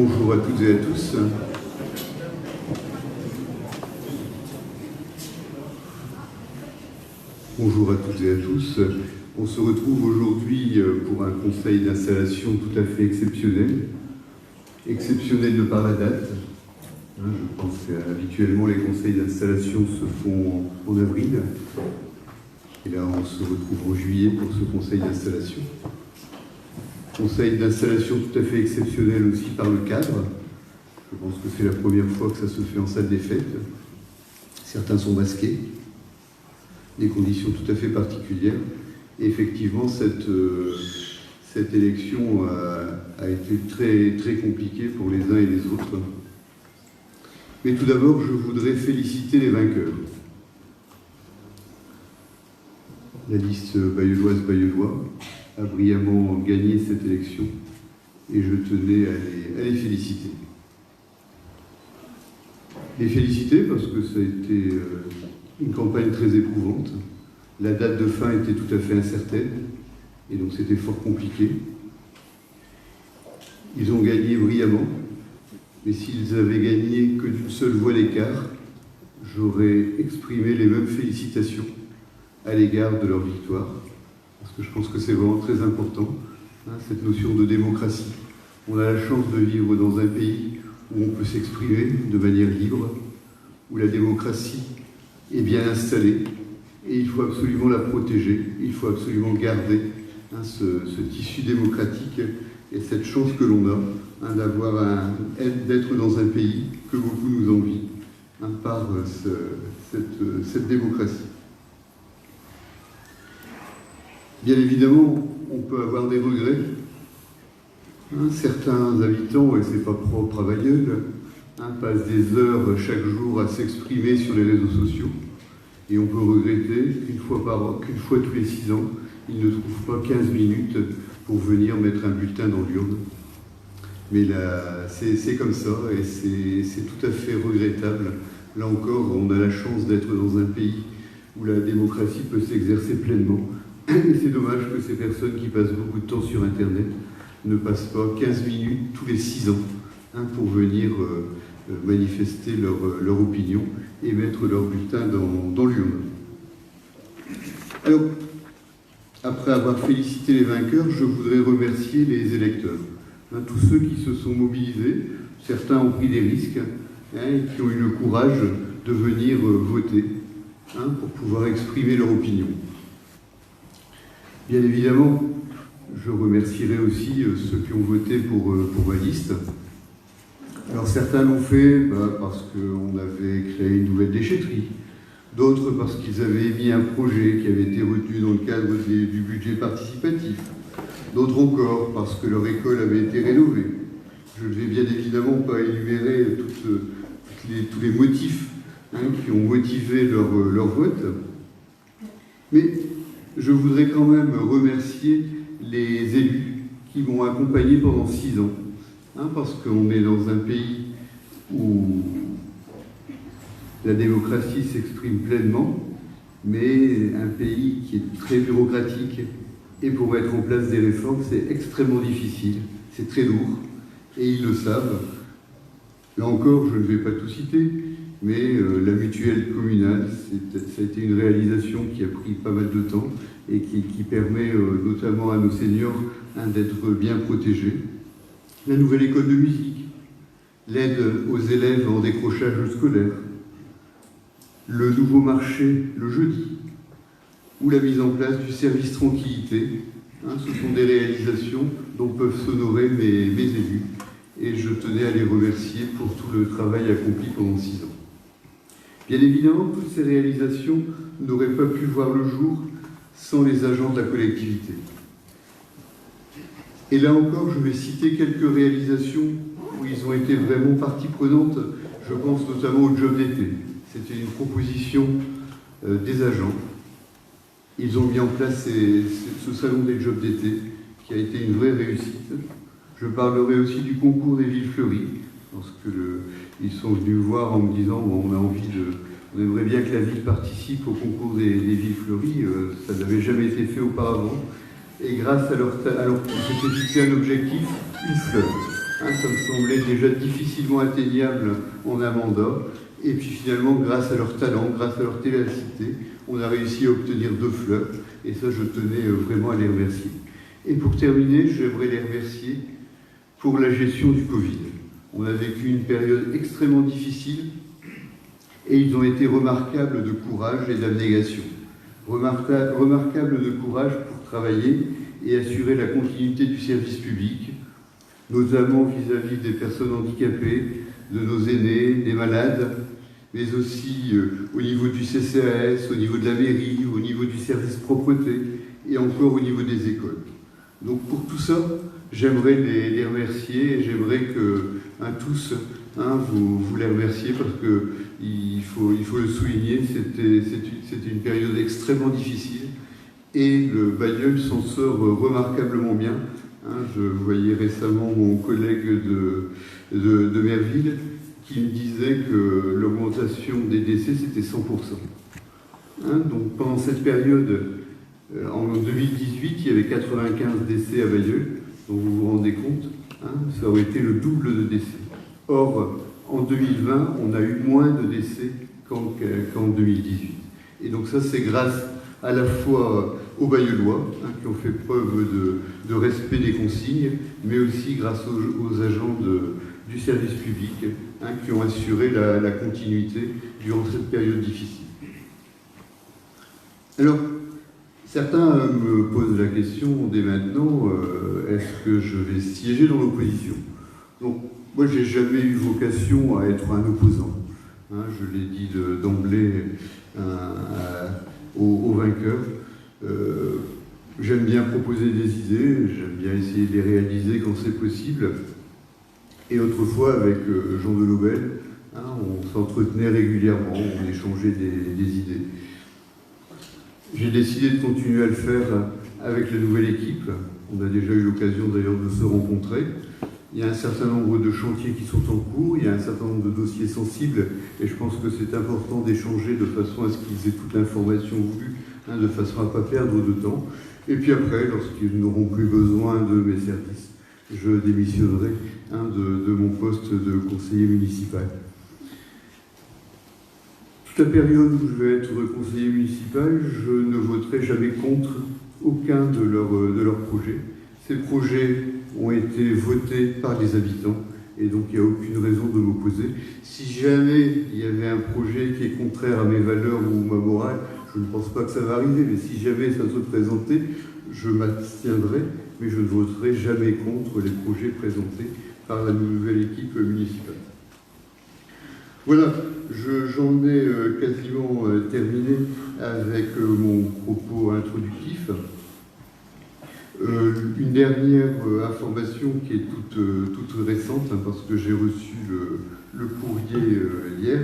Bonjour à toutes et à tous. Bonjour à toutes et à tous. On se retrouve aujourd'hui pour un conseil d'installation tout à fait exceptionnel. Exceptionnel de par la date. Je pense qu'habituellement les conseils d'installation se font en avril. Et là, on se retrouve en juillet pour ce conseil d'installation. Conseil d'installation tout à fait exceptionnel aussi par le cadre. Je pense que c'est la première fois que ça se fait en salle des fêtes. Certains sont masqués. Des conditions tout à fait particulières. Et effectivement, cette élection a été très, très compliquée pour les uns et les autres. Mais tout d'abord, je voudrais féliciter les vainqueurs. La liste bayeulloise-bayeullois a brillamment gagné cette élection et je tenais à les féliciter. Les féliciter parce que ça a été une campagne très éprouvante. La date de fin était tout à fait incertaine et donc c'était fort compliqué. Ils ont gagné brillamment, mais s'ils avaient gagné que d'une seule voix d'écart, j'aurais exprimé les mêmes félicitations à l'égard de leur victoire, parce que je pense que c'est vraiment très important, cette notion de démocratie. On a la chance de vivre dans un pays où on peut s'exprimer de manière libre, où la démocratie est bien installée, et il faut absolument la protéger, il faut absolument garder ce tissu démocratique et cette chance que l'on a d'être dans un pays que beaucoup nous envient par cette démocratie. Bien évidemment, on peut avoir des regrets. Certains habitants, et c'est pas propre à Bailleul, passent des heures chaque jour à s'exprimer sur les réseaux sociaux. Et on peut regretter qu'une fois tous les 6 ans, ils ne trouvent pas 15 minutes pour venir mettre un bulletin dans l'urne. Mais là, c'est comme ça, et c'est tout à fait regrettable. Là encore, on a la chance d'être dans un pays où la démocratie peut s'exercer pleinement. Et c'est dommage que ces personnes qui passent beaucoup de temps sur Internet ne passent pas 15 minutes tous les 6 ans pour venir manifester leur opinion et mettre leur bulletin dans l'urne. Alors, après avoir félicité les vainqueurs, je voudrais remercier les électeurs. Tous ceux qui se sont mobilisés, certains ont pris des risques et qui ont eu le courage de venir voter pour pouvoir exprimer leur opinion. Bien évidemment, je remercierai aussi ceux qui ont voté pour ma liste. Alors certains l'ont fait parce qu'on avait créé une nouvelle déchetterie, d'autres parce qu'ils avaient émis un projet qui avait été retenu dans le cadre du budget participatif, d'autres encore parce que leur école avait été rénovée. Je ne vais bien évidemment pas énumérer tous les motifs qui ont motivé leur vote, mais je voudrais quand même remercier les élus qui m'ont accompagné pendant 6 ans, parce qu'on est dans un pays où la démocratie s'exprime pleinement, mais un pays qui est très bureaucratique, et pour mettre en place des réformes, c'est extrêmement difficile, c'est très lourd, et ils le savent. Là encore, je ne vais pas tout citer, mais la mutuelle communale, ça a été une réalisation qui a pris pas mal de temps et qui permet notamment à nos seniors d'être bien protégés. La nouvelle école de musique, l'aide aux élèves en décrochage scolaire, le nouveau marché le jeudi, ou la mise en place du service tranquillité. Ce sont des réalisations dont peuvent s'honorer mes élus et je tenais à les remercier pour tout le travail accompli pendant 6 ans. Bien évidemment, toutes ces réalisations n'auraient pas pu voir le jour sans les agents de la collectivité. Et là encore, je vais citer quelques réalisations où ils ont été vraiment partie prenante. Je pense notamment au job d'été. C'était une proposition des agents. Ils ont mis en place ce salon des jobs d'été qui a été une vraie réussite. Je parlerai aussi du concours des villes fleuries, parce qu'ils sont venus me voir en me disant on aimerait bien que la ville participe au concours des villes fleuries. Ça n'avait jamais été fait auparavant. Et grâce à leur s'était fixé un objectif, une fleur. Ça me semblait déjà difficilement atteignable en un mandat. Et puis finalement, grâce à leur talent, grâce à leur ténacité, on a réussi à obtenir 2 fleurs. Et ça, je tenais vraiment à les remercier. Et pour terminer, j'aimerais les remercier pour la gestion du Covid. On a vécu une période extrêmement difficile et ils ont été remarquables de courage et d'abnégation. Remarquables de courage pour travailler et assurer la continuité du service public, notamment vis-à-vis des personnes handicapées, de nos aînés, des malades, mais aussi au niveau du CCAS, au niveau de la mairie, au niveau du service propreté et encore au niveau des écoles. Donc pour tout ça, j'aimerais les remercier et j'aimerais que tous vous les remerciez parce qu'il faut le souligner, c'était une période extrêmement difficile et le Bailleul s'en sort remarquablement bien. Je voyais récemment mon collègue de Merville qui me disait que l'augmentation des décès, c'était 100%. Donc pendant cette période, en 2018, il y avait 95 décès à Bailleul, donc vous vous rendez compte, ça aurait été le double de décès. Or, en 2020, on a eu moins de décès qu'en 2018. Et donc ça, c'est grâce à la fois aux Bailleullois, qui ont fait preuve de respect des consignes, mais aussi grâce aux agents du service public, qui ont assuré la continuité durant cette période difficile. Alors, certains me posent la question dès maintenant, est-ce que je vais siéger dans l'opposition? Donc, moi, j'ai jamais eu vocation à être un opposant. Je l'ai dit d'emblée aux vainqueurs. J'aime bien proposer des idées, j'aime bien essayer de les réaliser quand c'est possible. Et autrefois, avec Jean Delobel, on s'entretenait régulièrement, on échangeait des idées. J'ai décidé de continuer à le faire avec la nouvelle équipe. On a déjà eu l'occasion d'ailleurs de se rencontrer. Il y a un certain nombre de chantiers qui sont en cours, il y a un certain nombre de dossiers sensibles, et je pense que c'est important d'échanger de façon à ce qu'ils aient toute l'information voulue, de façon à ne pas perdre de temps. Et puis après, lorsqu'ils n'auront plus besoin de mes services, je démissionnerai de mon poste de conseiller municipal. Toute la période où je vais être conseiller municipal, je ne voterai jamais contre aucun de leurs projets. Ces projets ont été votés par les habitants et donc il n'y a aucune raison de m'opposer. Si jamais il y avait un projet qui est contraire à mes valeurs ou ma morale, je ne pense pas que ça va arriver, mais si jamais ça se présentait, je m'abstiendrai, mais je ne voterai jamais contre les projets présentés par la nouvelle équipe municipale. Voilà, j'en ai quasiment terminé avec mon propos introductif. Une dernière information qui est toute récente, parce que j'ai reçu le courrier hier.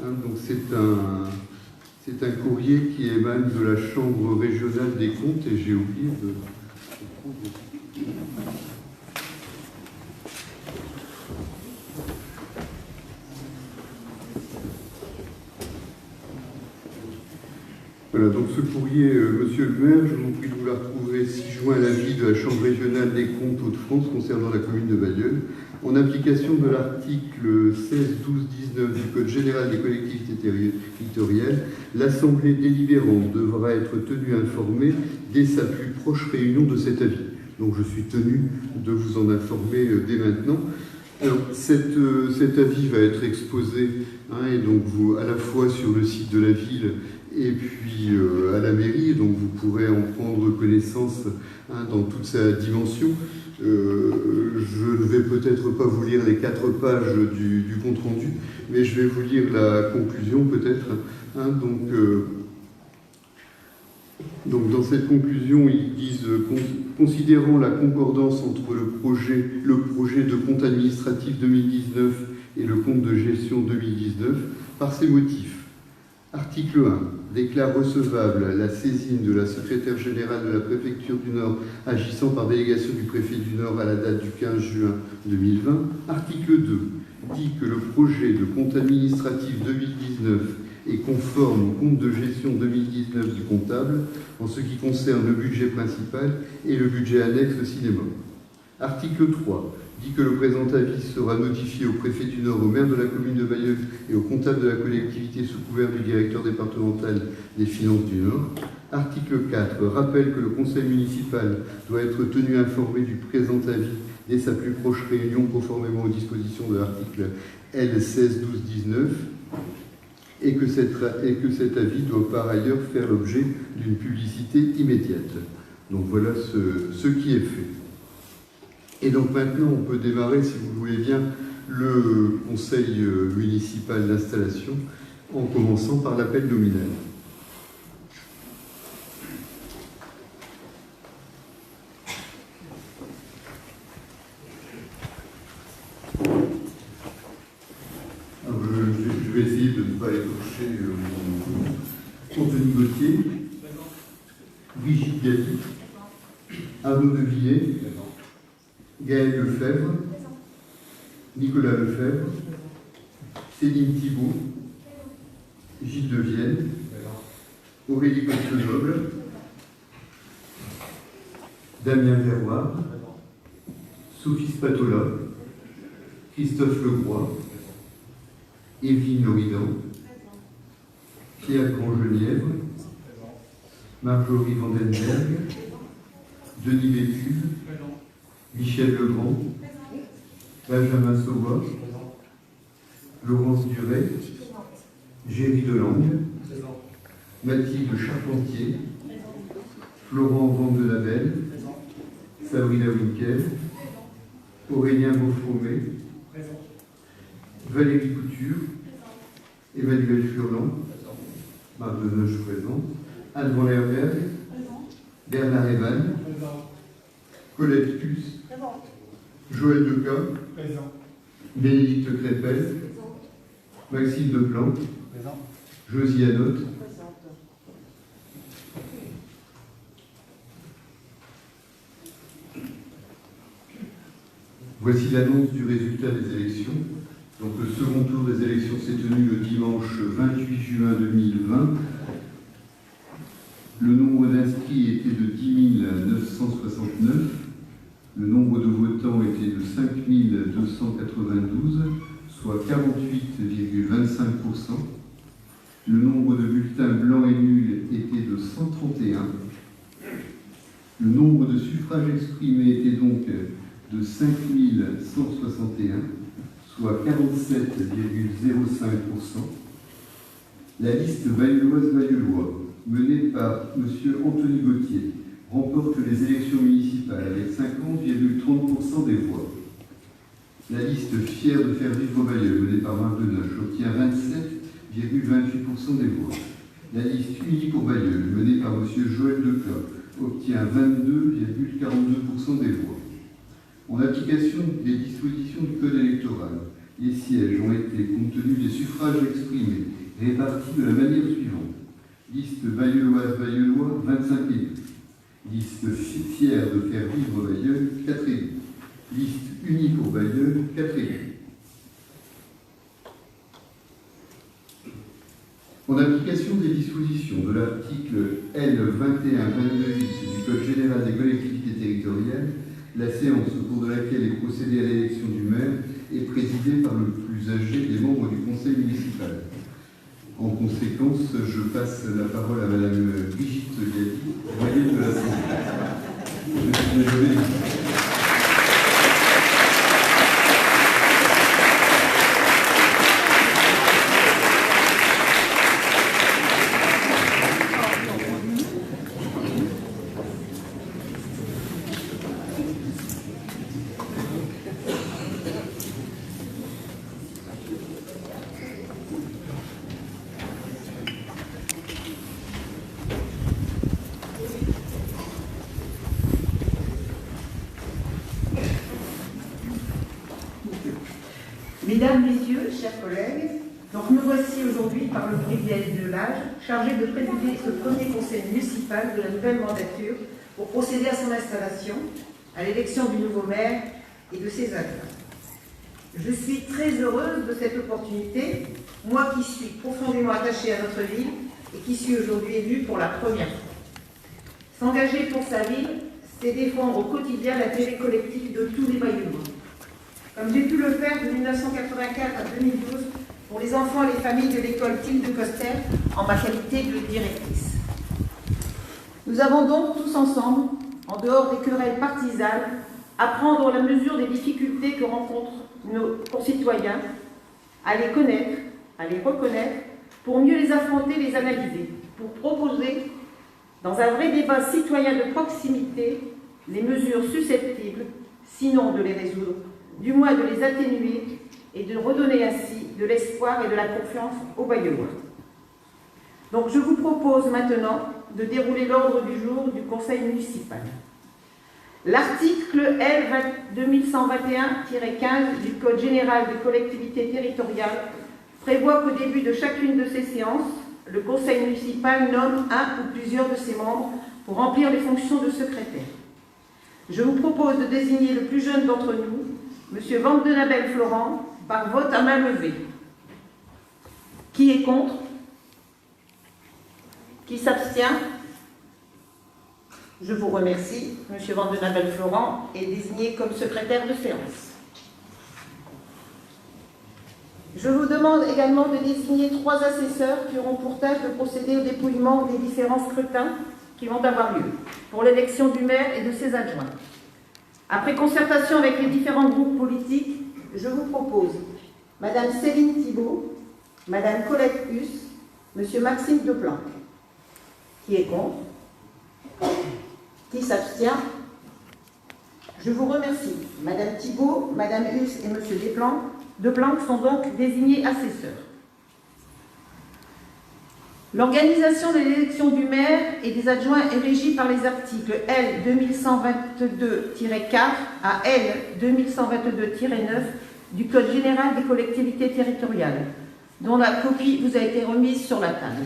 Donc c'est un courrier qui émane de la Chambre régionale des comptes, et j'ai oublié de... Voilà, donc ce courrier, monsieur le maire, je vous prie de vous la retrouver 6 juin à l'avis de la Chambre régionale des comptes Hauts-de-France concernant la commune de Bailleul. En application de l'article 16, 12, 19 du Code général des collectivités territoriales, l'Assemblée délibérante devra être tenue informée dès sa plus proche réunion de cet avis. Donc je suis tenu de vous en informer dès maintenant. Alors cet avis va être exposé et donc à la fois sur le site de la ville et puis à la mairie, donc vous pourrez en prendre connaissance dans toute sa dimension. Je ne vais peut-être pas vous lire les 4 pages du compte-rendu, mais je vais vous lire la conclusion peut-être. Donc dans cette conclusion, ils disent « Considérant la concordance entre le projet de compte administratif 2019 et le compte de gestion 2019, par ces motifs, article 1, déclare recevable la saisine de la secrétaire générale de la préfecture du Nord agissant par délégation du préfet du Nord à la date du 15 juin 2020. Article 2, dit que le projet de compte administratif 2019 est conforme au compte de gestion 2019 du comptable en ce qui concerne le budget principal et le budget annexe cinéma. Article 3, dit que le présent avis sera notifié au préfet du Nord, au maire de la commune de Bailleul et au comptable de la collectivité sous couvert du directeur départemental des finances du Nord. Article 4. Rappelle que le conseil municipal doit être tenu informé du présent avis dès sa plus proche réunion conformément aux dispositions de l'article L 16-12-19 et que cet avis doit par ailleurs faire l'objet d'une publicité immédiate. Donc voilà ce qui est fait. Et donc maintenant, on peut démarrer, si vous voulez bien, le conseil municipal d'installation en commençant par l'appel nominal. Alors, je vais essayer de ne pas écorcher Anthony Gauthier, Brigitte Galli, Arnaud Devilliers, Gaël Lefebvre, Nicolas Lefebvre, Céline Thibault, Gilles de Vienne, Aurélie Coste-Noble, Damien Verroir, Sophie Spatola, Christophe Legroy, Évelyne Loridan, Pierre Grandgenièvre, Marjorie Vandenberg, Denis Bécu, Michel Legrand, Benjamin Sauvois, Laurence Duret, Géry Delangue, Mathilde Charpentier, Florent Vandelabel, Sabrina Winkel, Aurélien Beaufromé, Valérie Couture, Emmanuel Furlan, Marc Denoche présent, Anne Van Lerberg, Bernard Evan, Colette Puce, Joël Decas, Bénédicte Crépel, Maxime Deplan, Josie Anotte, voici l'annonce du résultat des élections. Donc le second tour des élections s'est tenu le dimanche 28 juin 2020. Le nombre d'inscrits était de 10 969. Le nombre de votants était de 5 292, soit 48,25%. Le nombre de bulletins blancs et nuls était de 131. Le nombre de suffrages exprimés était donc de 5 161, soit 47,05%. La liste bailleulloise-bailleullois, menée par M. Anthony Gauthier, remporte les élections municipales avec 50,30% des voix. La liste Fière de faire vivre Bailleul, menée par Marc Denoche, obtient 27,28% des voix. La liste Unie pour Bailleul, menée par M. Joël Decas, obtient 22,42% des voix. En application des dispositions du Code électoral, les sièges ont été, compte tenu des suffrages exprimés, répartis de la manière suivante. Liste bailleulloise-bailleullois, 25 élus. Liste Fière de faire vivre Bailleul, 4 élus. Liste Unie pour Bailleul, 4 élus. En application des dispositions de l'article L. 21-22 du Code général des collectivités territoriales, la séance au cours de laquelle est procédé à l'élection du maire est présidée par le plus âgé des membres du conseil municipal. En conséquence, je passe la parole à Madame Brigitte Galli, doyenne de l'Assemblée. Mesdames, Messieurs, chers collègues, donc nous voici aujourd'hui par le privilège de l'âge chargés de présider ce premier conseil municipal de la nouvelle mandature pour procéder à son installation, à l'élection du nouveau maire et de ses adjoints. Je suis très heureuse de cette opportunité, moi qui suis profondément attachée à notre ville et qui suis aujourd'hui élue pour la première fois. S'engager pour sa ville, c'est défendre au quotidien l'intérêt collectif de tous les Bailleullois. comme j'ai pu le faire de 1984 à 2012 pour les enfants et les familles de l'école Tilde de Coster en ma qualité de directrice. Nous avons donc tous ensemble, en dehors des querelles partisanes, à prendre la mesure des difficultés que rencontrent nos concitoyens, à les connaître, à les reconnaître, pour mieux les affronter, les analyser, pour proposer, dans un vrai débat citoyen de proximité, les mesures susceptibles, sinon de les résoudre, du moins de les atténuer et de redonner ainsi de l'espoir et de la confiance aux Bayeullois. Donc je vous propose maintenant de dérouler l'ordre du jour du Conseil municipal. L'article L 2121-15 du Code général des collectivités territoriales prévoit qu'au début de chacune de ces séances, le Conseil municipal nomme un ou plusieurs de ses membres pour remplir les fonctions de secrétaire. Je vous propose de désigner le plus jeune d'entre nous, M. Vandenabel Florent, par vote à main levée. Qui est contre? Qui s'abstient? Je vous remercie. M. Vandenabel Florent est désigné comme secrétaire de séance. Je vous demande également de désigner 3 assesseurs qui auront pour tâche de procéder au dépouillement des différents scrutins qui vont avoir lieu pour l'élection du maire et de ses adjoints. Après concertation avec les différents groupes politiques, je vous propose Mme Céline Thibault, Mme Colette Huss, M. Maxime Deplan. Qui est contre? Qui s'abstient? Je vous remercie. Mme Thibault, Mme Huss et M. Deplan sont donc désignés assesseurs. L'organisation de l'élection du maire et des adjoints est régie par les articles L 2122-4 à L 2122-9 du Code général des collectivités territoriales, dont la copie vous a été remise sur la table.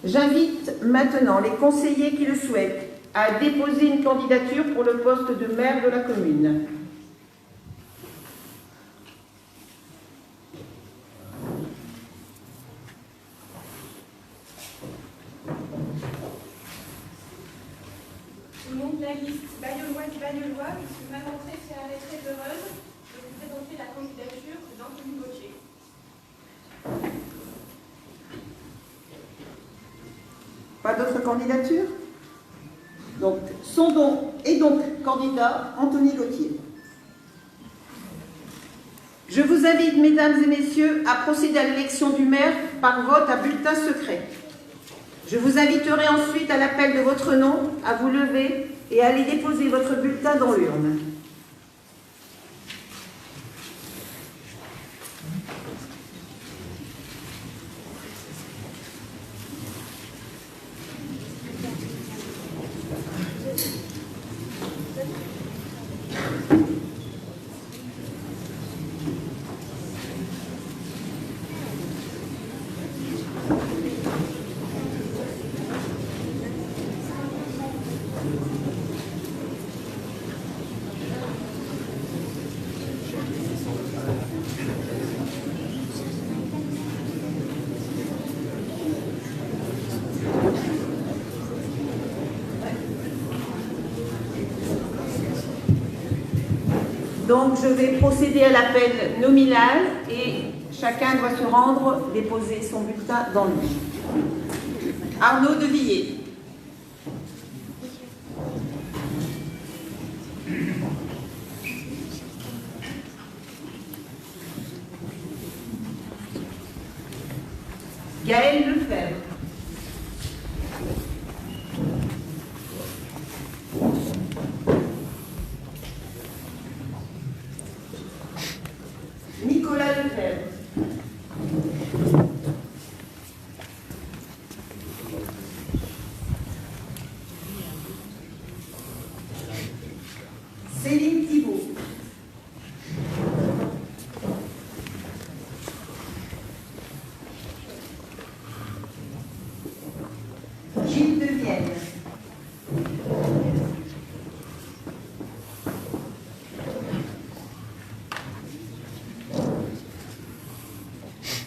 J'invite maintenant les conseillers qui le souhaitent à déposer une candidature pour le poste de maire de la commune. Au nom de la liste Bayeulloise, je suis Manon-Tré Heureuse, je vais vous présenter la candidature d'Anthony Gauthier. Pas d'autres candidatures? Donc, est donc candidat Anthony Gauthier. Je vous invite, mesdames et messieurs, à procéder à l'élection du maire par vote à bulletin secret. Je vous inviterai ensuite à l'appel de votre nom à vous lever et à aller déposer votre bulletin dans l'urne. Donc, je vais procéder à l'appel nominal et chacun doit se rendre déposer son bulletin dans l'urne. Arnaud Devilliers. Gaël Lefebvre. Nicolas Lefebvre. Céline Thibault. Gilles Devienne.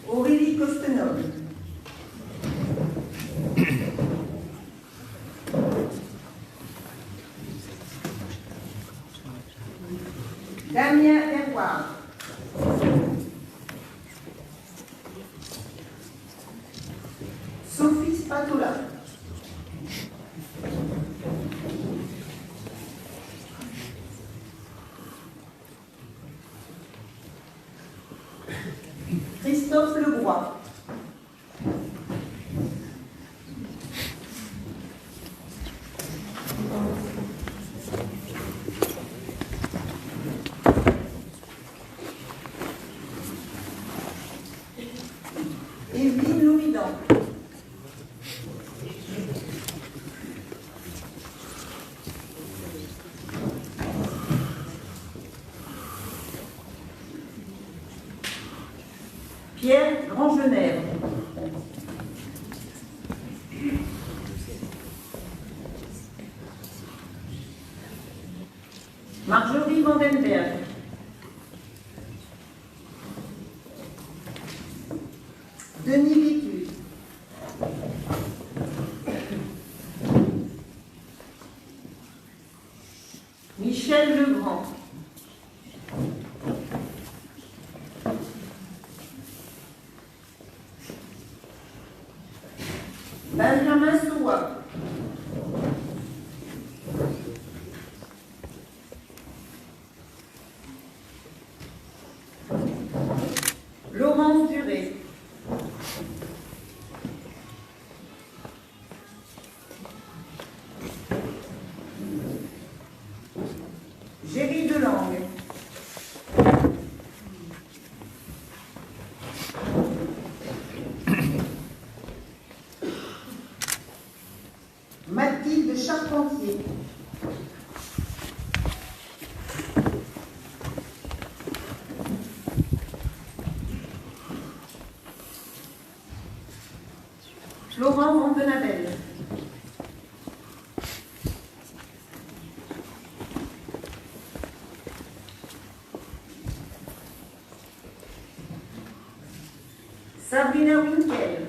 Aurélie Costenol. Christophe Lebroy. Evelyne Louidan. Pierre Grandgenèvre. Marjorie Vandenberg. Denis Vicu. Michel Legrand. Benjamin Soua. Laurence Duré. Géry Delangue. Mathilde Charpentier. Florent Vandenabel. Sabrina Winkel.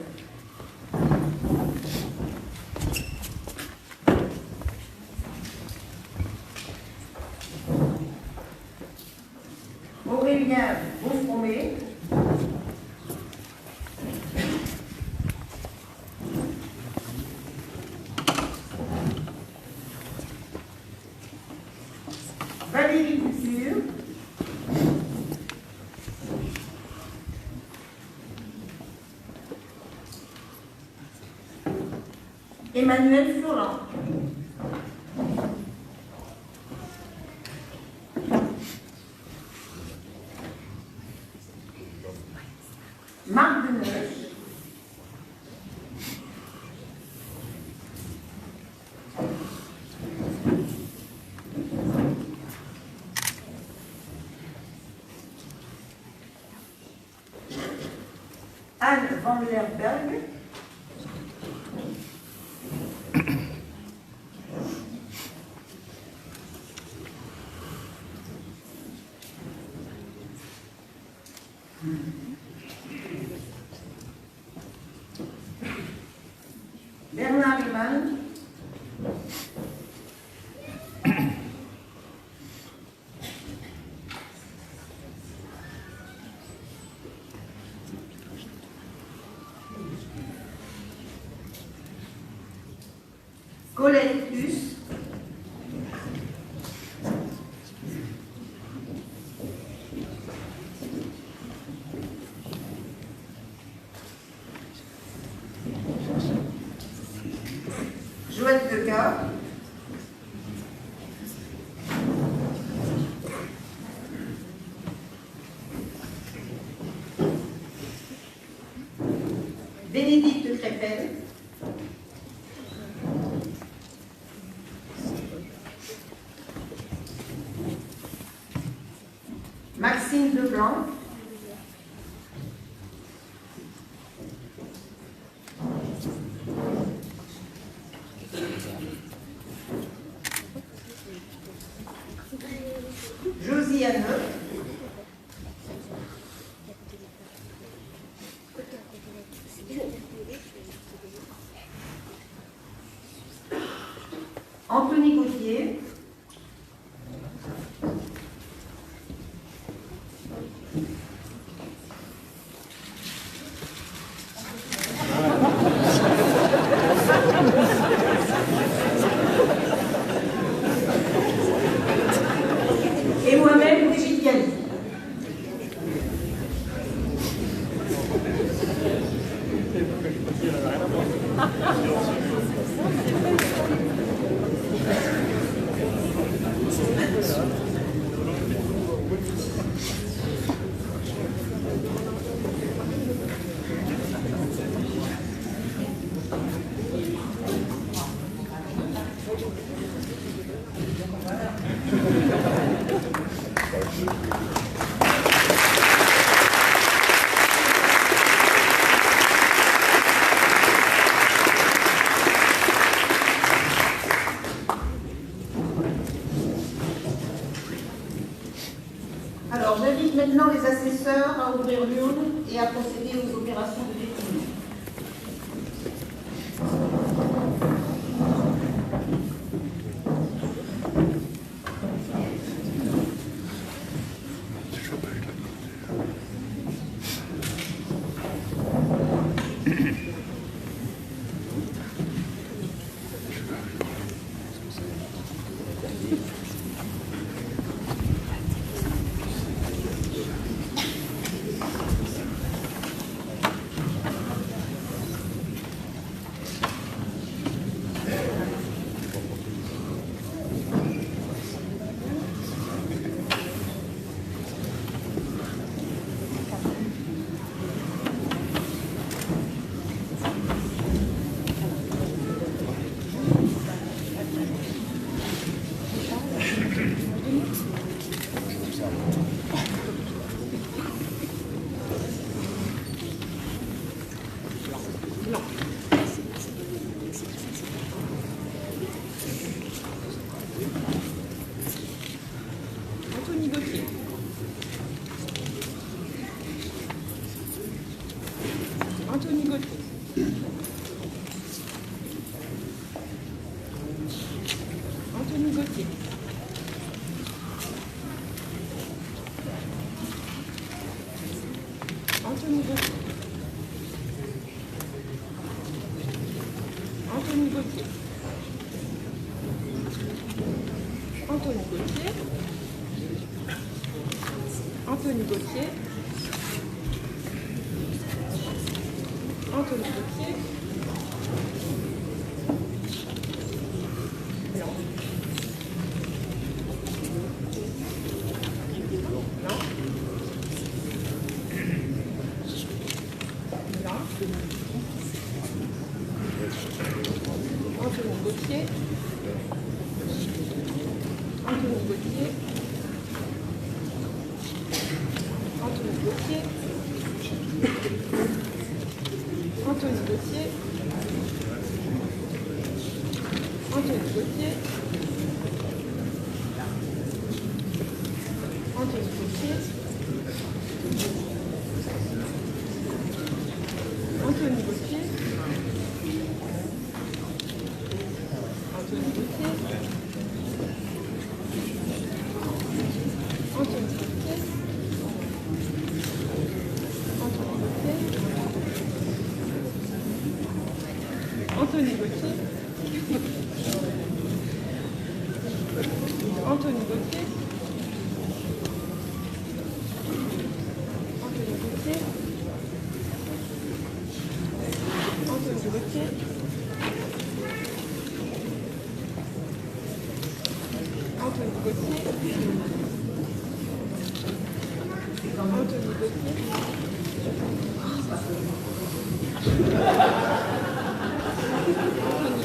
Aurélien Beaufromé. Valérie Ducure. Emmanuel Florent. Marc Deneige. Anne Van Lerberg. Bernard Iman. Colette Hus. Joël Degas. Bénédicte Crépel. Maxime Leblanc. Josie Hanneuf. Alors, j'invite maintenant les assesseurs à ouvrir l'urne et à procéder aux opérations de dépouillement. Anthony Gauthier. Anthony Gauthier. Anthony Gauthier. Anthony Gauthier. Anthony Gauthier. Anthony Gauthier. Anthony Gauthier. Blanc. Blanc. Blanc. Anthony Gauthier. Anthony Gauthier. Anthony Gauthier. Anthony Gauthier. Anthony Gauthier. Anthony Gauthier. Anthony Gauthier. Anthony Gauthier. Anthony Gauthier. Anthony Gauthier. Anthony Gauthier. Anthony Gauthier. Anthony Gauthier. Anthony Gauthier. Anthony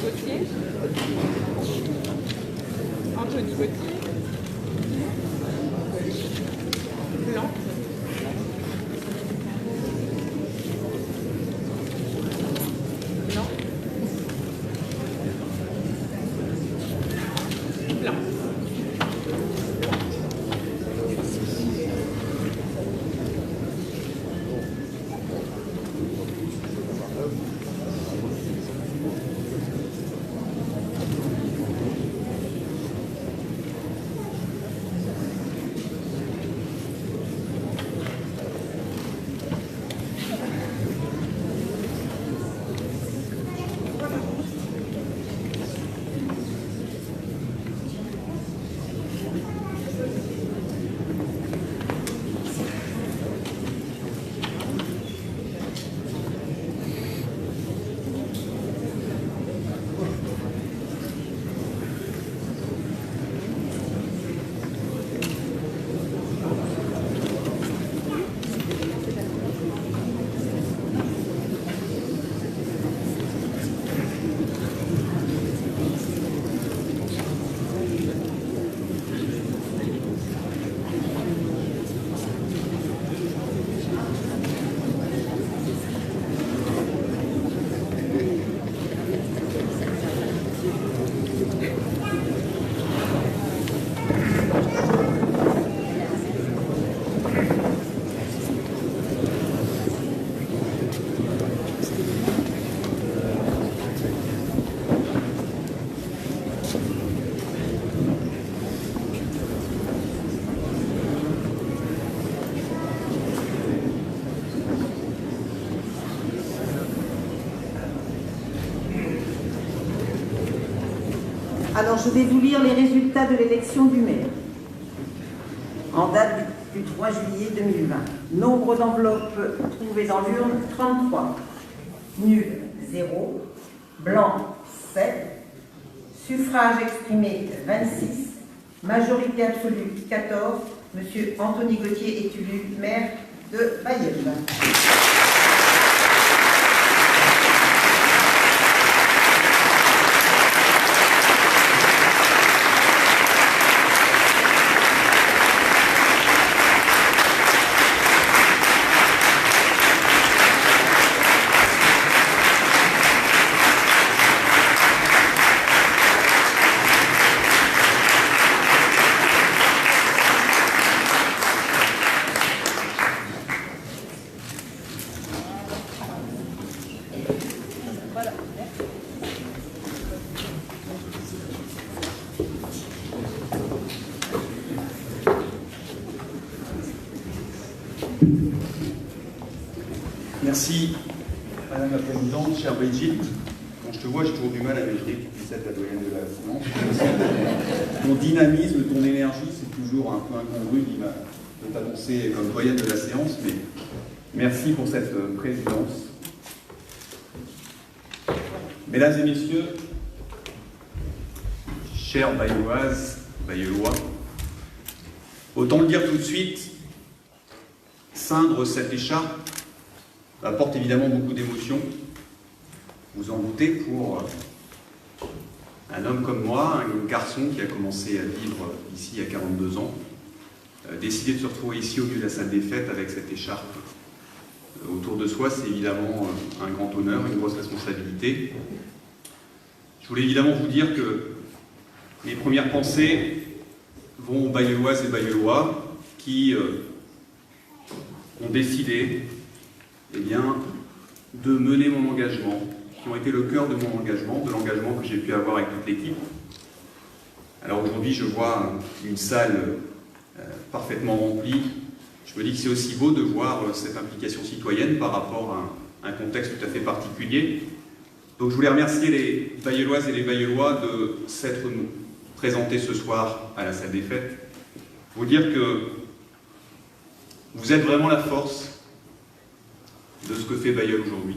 Gauthier. Anthony Gauthier. Blanc. Blanc. Blanc. Alors, je vais vous lire les résultats de l'élection du maire. En date du 3 juillet 2020. Nombre d'enveloppes trouvées dans l'urne, 33. Nul, 0. Blanc, 7. Suffrage exprimé, 26. Majorité absolue, 14. Monsieur Anthony Gauthier est élu maire de Bailleul. Merci, Madame la Présidente, chère Brigitte. Quand je te vois, j'ai toujours du mal à m'écrire, tu puisses être la doyenne de la séance. Ton dynamisme, ton énergie, c'est toujours un peu incongru de t'annoncer comme doyenne de la séance, mais merci pour cette présidence. Mesdames et messieurs, chères Bailleulloises, Bailleullois, autant le dire tout de suite, ceindre cette écharpe apporte évidemment beaucoup d'émotions. Vous en doutez, pour un homme comme moi, un garçon qui a commencé à vivre ici il y a 42 ans, décider de se retrouver ici au milieu de la salle des fêtes avec cette écharpe autour de soi, c'est évidemment un grand honneur, une grosse responsabilité. Je voulais évidemment vous dire que mes premières pensées vont aux Bailleulloises et Bailleullois qui ont décidé de mener mon engagement, qui ont été le cœur de mon engagement, de l'engagement que j'ai pu avoir avec toute l'équipe. Alors aujourd'hui, je vois une salle parfaitement remplie. Je me dis que c'est aussi beau de voir cette implication citoyenne par rapport à un contexte tout à fait particulier. Donc je voulais remercier les Bailleulloises et les Bailleullois de s'être présentés ce soir à la salle des fêtes. Vous dire que vous êtes vraiment la force de ce que fait Bailleul aujourd'hui.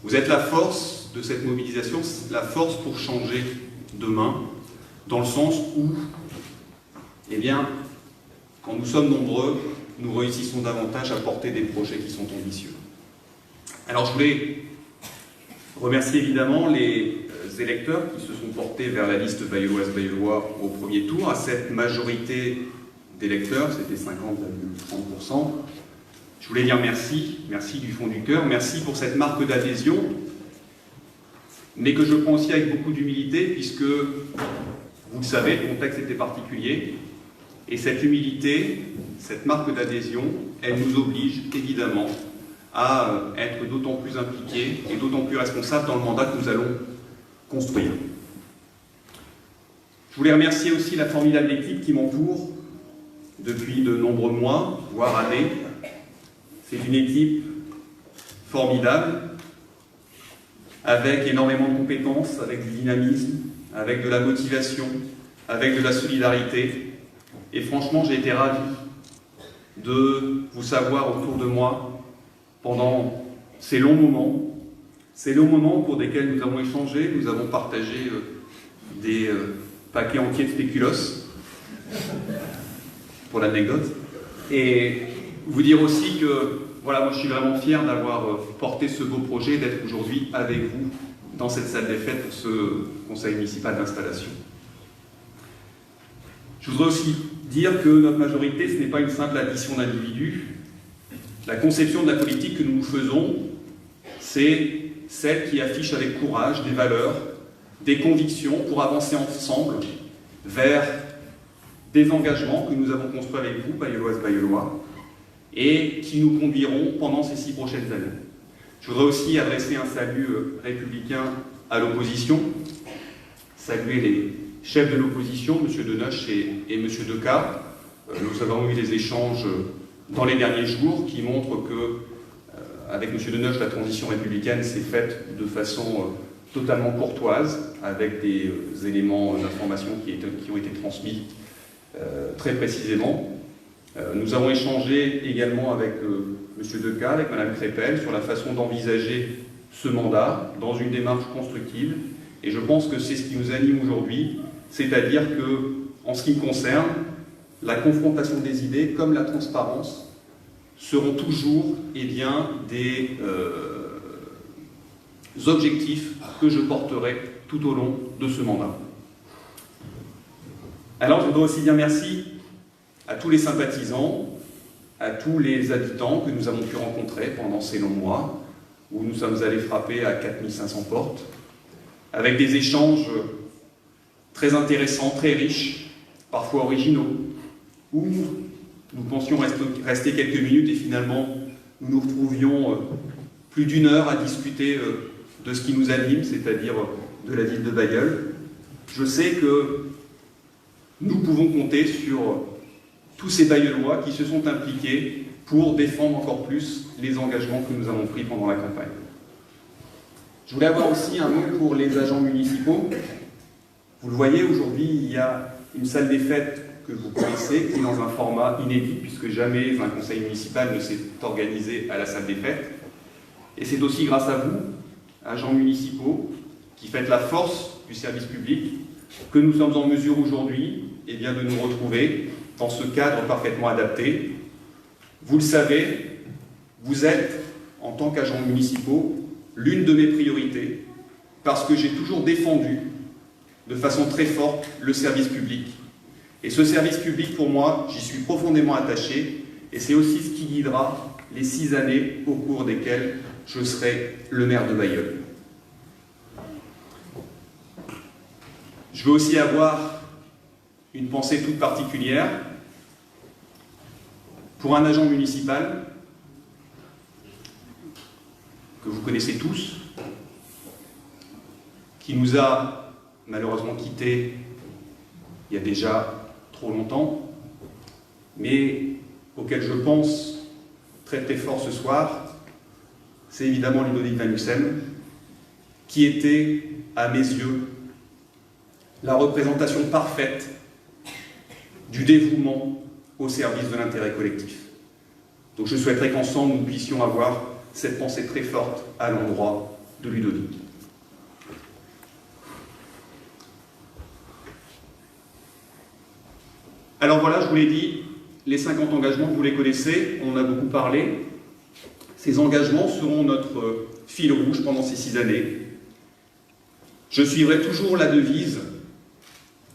Vous êtes la force de cette mobilisation, la force pour changer demain, dans le sens où, quand nous sommes nombreux, nous réussissons davantage à porter des projets qui sont ambitieux. Alors je voulais remercier évidemment les électeurs qui se sont portés vers la liste Bailleulloise-Bailleullois au premier tour, à cette majorité d'électeurs, c'était 50,30%. Je voulais dire merci, merci du fond du cœur, merci pour cette marque d'adhésion, mais que je prends aussi avec beaucoup d'humilité, puisque, vous le savez, le contexte était particulier, et cette humilité, cette marque d'adhésion, elle nous oblige évidemment à être d'autant plus impliqués et d'autant plus responsables dans le mandat que nous allons construire. Je voulais remercier aussi la formidable équipe qui m'entoure depuis de nombreux mois, voire années. C'est une équipe formidable, avec énormément de compétences, avec du dynamisme, avec de la motivation, avec de la solidarité. Et franchement, j'ai été ravi de vous savoir autour de moi pendant ces longs moments pour lesquels nous avons échangé, nous avons partagé des paquets entiers de spéculoos, pour l'anecdote. Et vous dire aussi que, voilà, moi je suis vraiment fier d'avoir porté ce beau projet, d'être aujourd'hui avec vous dans cette salle des fêtes pour ce conseil municipal d'installation. Je voudrais aussi dire que notre majorité, ce n'est pas une simple addition d'individus. La conception de la politique que nous faisons, c'est celle qui affiche avec courage des valeurs, des convictions pour avancer ensemble vers des engagements que nous avons construits avec vous, Bailleulloises, Bailleullois, et qui nous conduiront pendant ces 6 prochaines années. Je voudrais aussi adresser un salut républicain à l'opposition, saluer les chefs de l'opposition, M. Denoche et M. Decaux. Nous avons eu des échanges dans les derniers jours qui montrent que, avec M. Denoche, la transition républicaine s'est faite de façon totalement courtoise, avec des éléments d'information qui ont été transmis très précisément. Nous avons échangé également avec M. Decazes, avec Mme Crépel, sur la façon d'envisager ce mandat dans une démarche constructive. Et je pense que c'est ce qui nous anime aujourd'hui, c'est-à-dire que, en ce qui me concerne, la confrontation des idées, comme la transparence, seront toujours des objectifs que je porterai tout au long de ce mandat. Alors, je voudrais aussi dire merci à tous les sympathisants, à tous les habitants que nous avons pu rencontrer pendant ces longs mois, où nous sommes allés frapper à 4500 portes, avec des échanges très intéressants, très riches, parfois originaux, où nous pensions rester quelques minutes et finalement nous nous retrouvions plus d'1 heure à discuter de ce qui nous anime, c'est-à-dire de la ville de Bailleul. Je sais que nous pouvons compter sur tous ces Bailleullois qui se sont impliqués pour défendre encore plus les engagements que nous avons pris pendant la campagne. Je voulais avoir aussi un mot pour les agents municipaux. Vous le voyez, aujourd'hui, il y a une salle des fêtes que vous connaissez, qui est dans un format inédit, puisque jamais un conseil municipal ne s'est organisé à la salle des fêtes. Et c'est aussi grâce à vous, agents municipaux, qui faites la force du service public, que nous sommes en mesure aujourd'hui de nous retrouver dans ce cadre parfaitement adapté. Vous le savez, vous êtes, en tant qu'agents municipaux, l'une de mes priorités, parce que j'ai toujours défendu de façon très forte le service public. Et ce service public, pour moi, j'y suis profondément attaché, et c'est aussi ce qui guidera les 6 années au cours desquelles je serai le maire de Bailleul. Je veux aussi avoir une pensée toute particulière pour un agent municipal que vous connaissez tous, qui nous a malheureusement quittés il y a déjà trop longtemps, mais auquel je pense très très fort ce soir, c'est évidemment Ludovic Van Hussem, qui était, à mes yeux, la représentation parfaite du dévouement au service de l'intérêt collectif. Donc je souhaiterais qu'ensemble nous puissions avoir cette pensée très forte à l'endroit de Ludovic. Alors voilà, je vous l'ai dit, les 50 engagements, vous les connaissez, on en a beaucoup parlé. Ces engagements seront notre fil rouge pendant ces 6 années. Je suivrai toujours la devise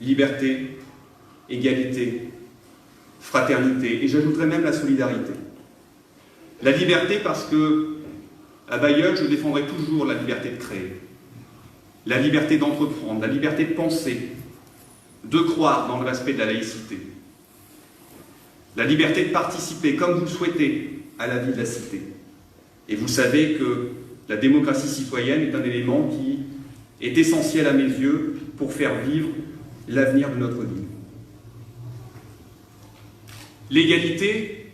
liberté, égalité, fraternité, et j'ajouterai même la solidarité. La liberté parce que, à Bailleul, je défendrai toujours la liberté de créer, la liberté d'entreprendre, la liberté de penser, de croire dans le respect de la laïcité, la liberté de participer, comme vous le souhaitez, à la vie de la cité. Et vous savez que la démocratie citoyenne est un élément qui est essentiel à mes yeux pour faire vivre l'avenir de notre ville. L'égalité,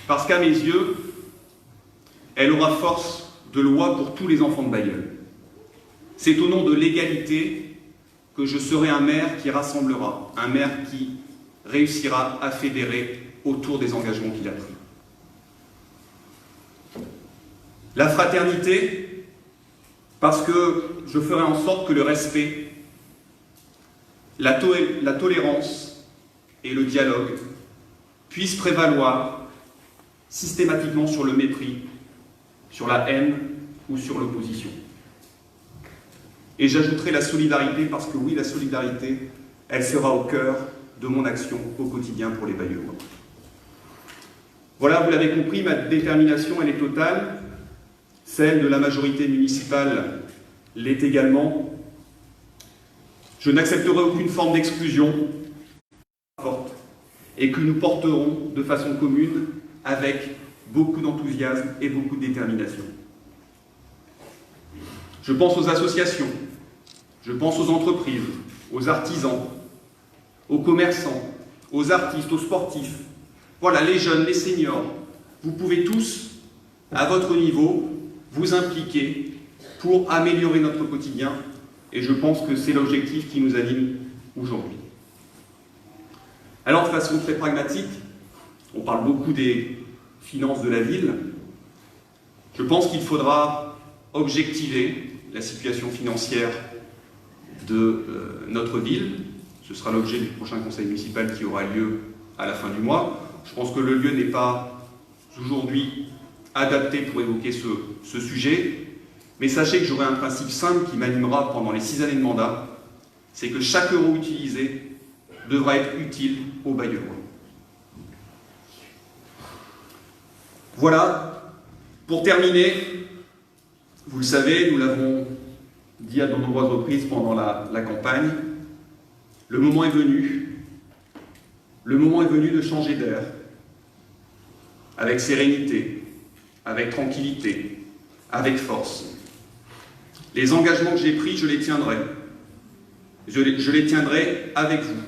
parce qu'à mes yeux, elle aura force de loi pour tous les enfants de Bailleul. C'est au nom de l'égalité que je serai un maire qui rassemblera, un maire qui réussira à fédérer autour des engagements qu'il a pris. La fraternité, parce que je ferai en sorte que le respect, la tolérance et le dialogue puissent prévaloir systématiquement sur le mépris, sur la haine ou sur l'opposition. Et j'ajouterai la solidarité, parce que oui, la solidarité, elle sera au cœur de mon action au quotidien pour les Bailleullois. Voilà, vous l'avez compris, ma détermination, elle est totale. Celle de la majorité municipale l'est également. Je n'accepterai aucune forme d'exclusion forte et que nous porterons de façon commune avec beaucoup d'enthousiasme et beaucoup de détermination. Je pense aux associations, je pense aux entreprises, aux artisans, aux commerçants, aux artistes, aux sportifs. Voilà, les jeunes, les seniors. Vous pouvez tous, à votre niveau, vous impliquer pour améliorer notre quotidien, et je pense que c'est l'objectif qui nous anime aujourd'hui. Alors, de façon très pragmatique, on parle beaucoup des finances de la ville. Je pense qu'il faudra objectiver la situation financière de notre ville. Ce sera l'objet du prochain conseil municipal qui aura lieu à la fin du mois. Je pense que le lieu n'est pas aujourd'hui adapté pour évoquer ce sujet, mais sachez que j'aurai un principe simple qui m'animera pendant les 6 années de mandat, c'est que chaque euro utilisé devra être utile aux Bayeullois. Voilà, pour terminer, vous le savez, nous l'avons dit à de nombreuses reprises pendant la campagne, le moment est venu de changer d'air, avec sérénité, avec tranquillité, avec force. Les engagements que j'ai pris, je les tiendrai. Je les tiendrai avec vous.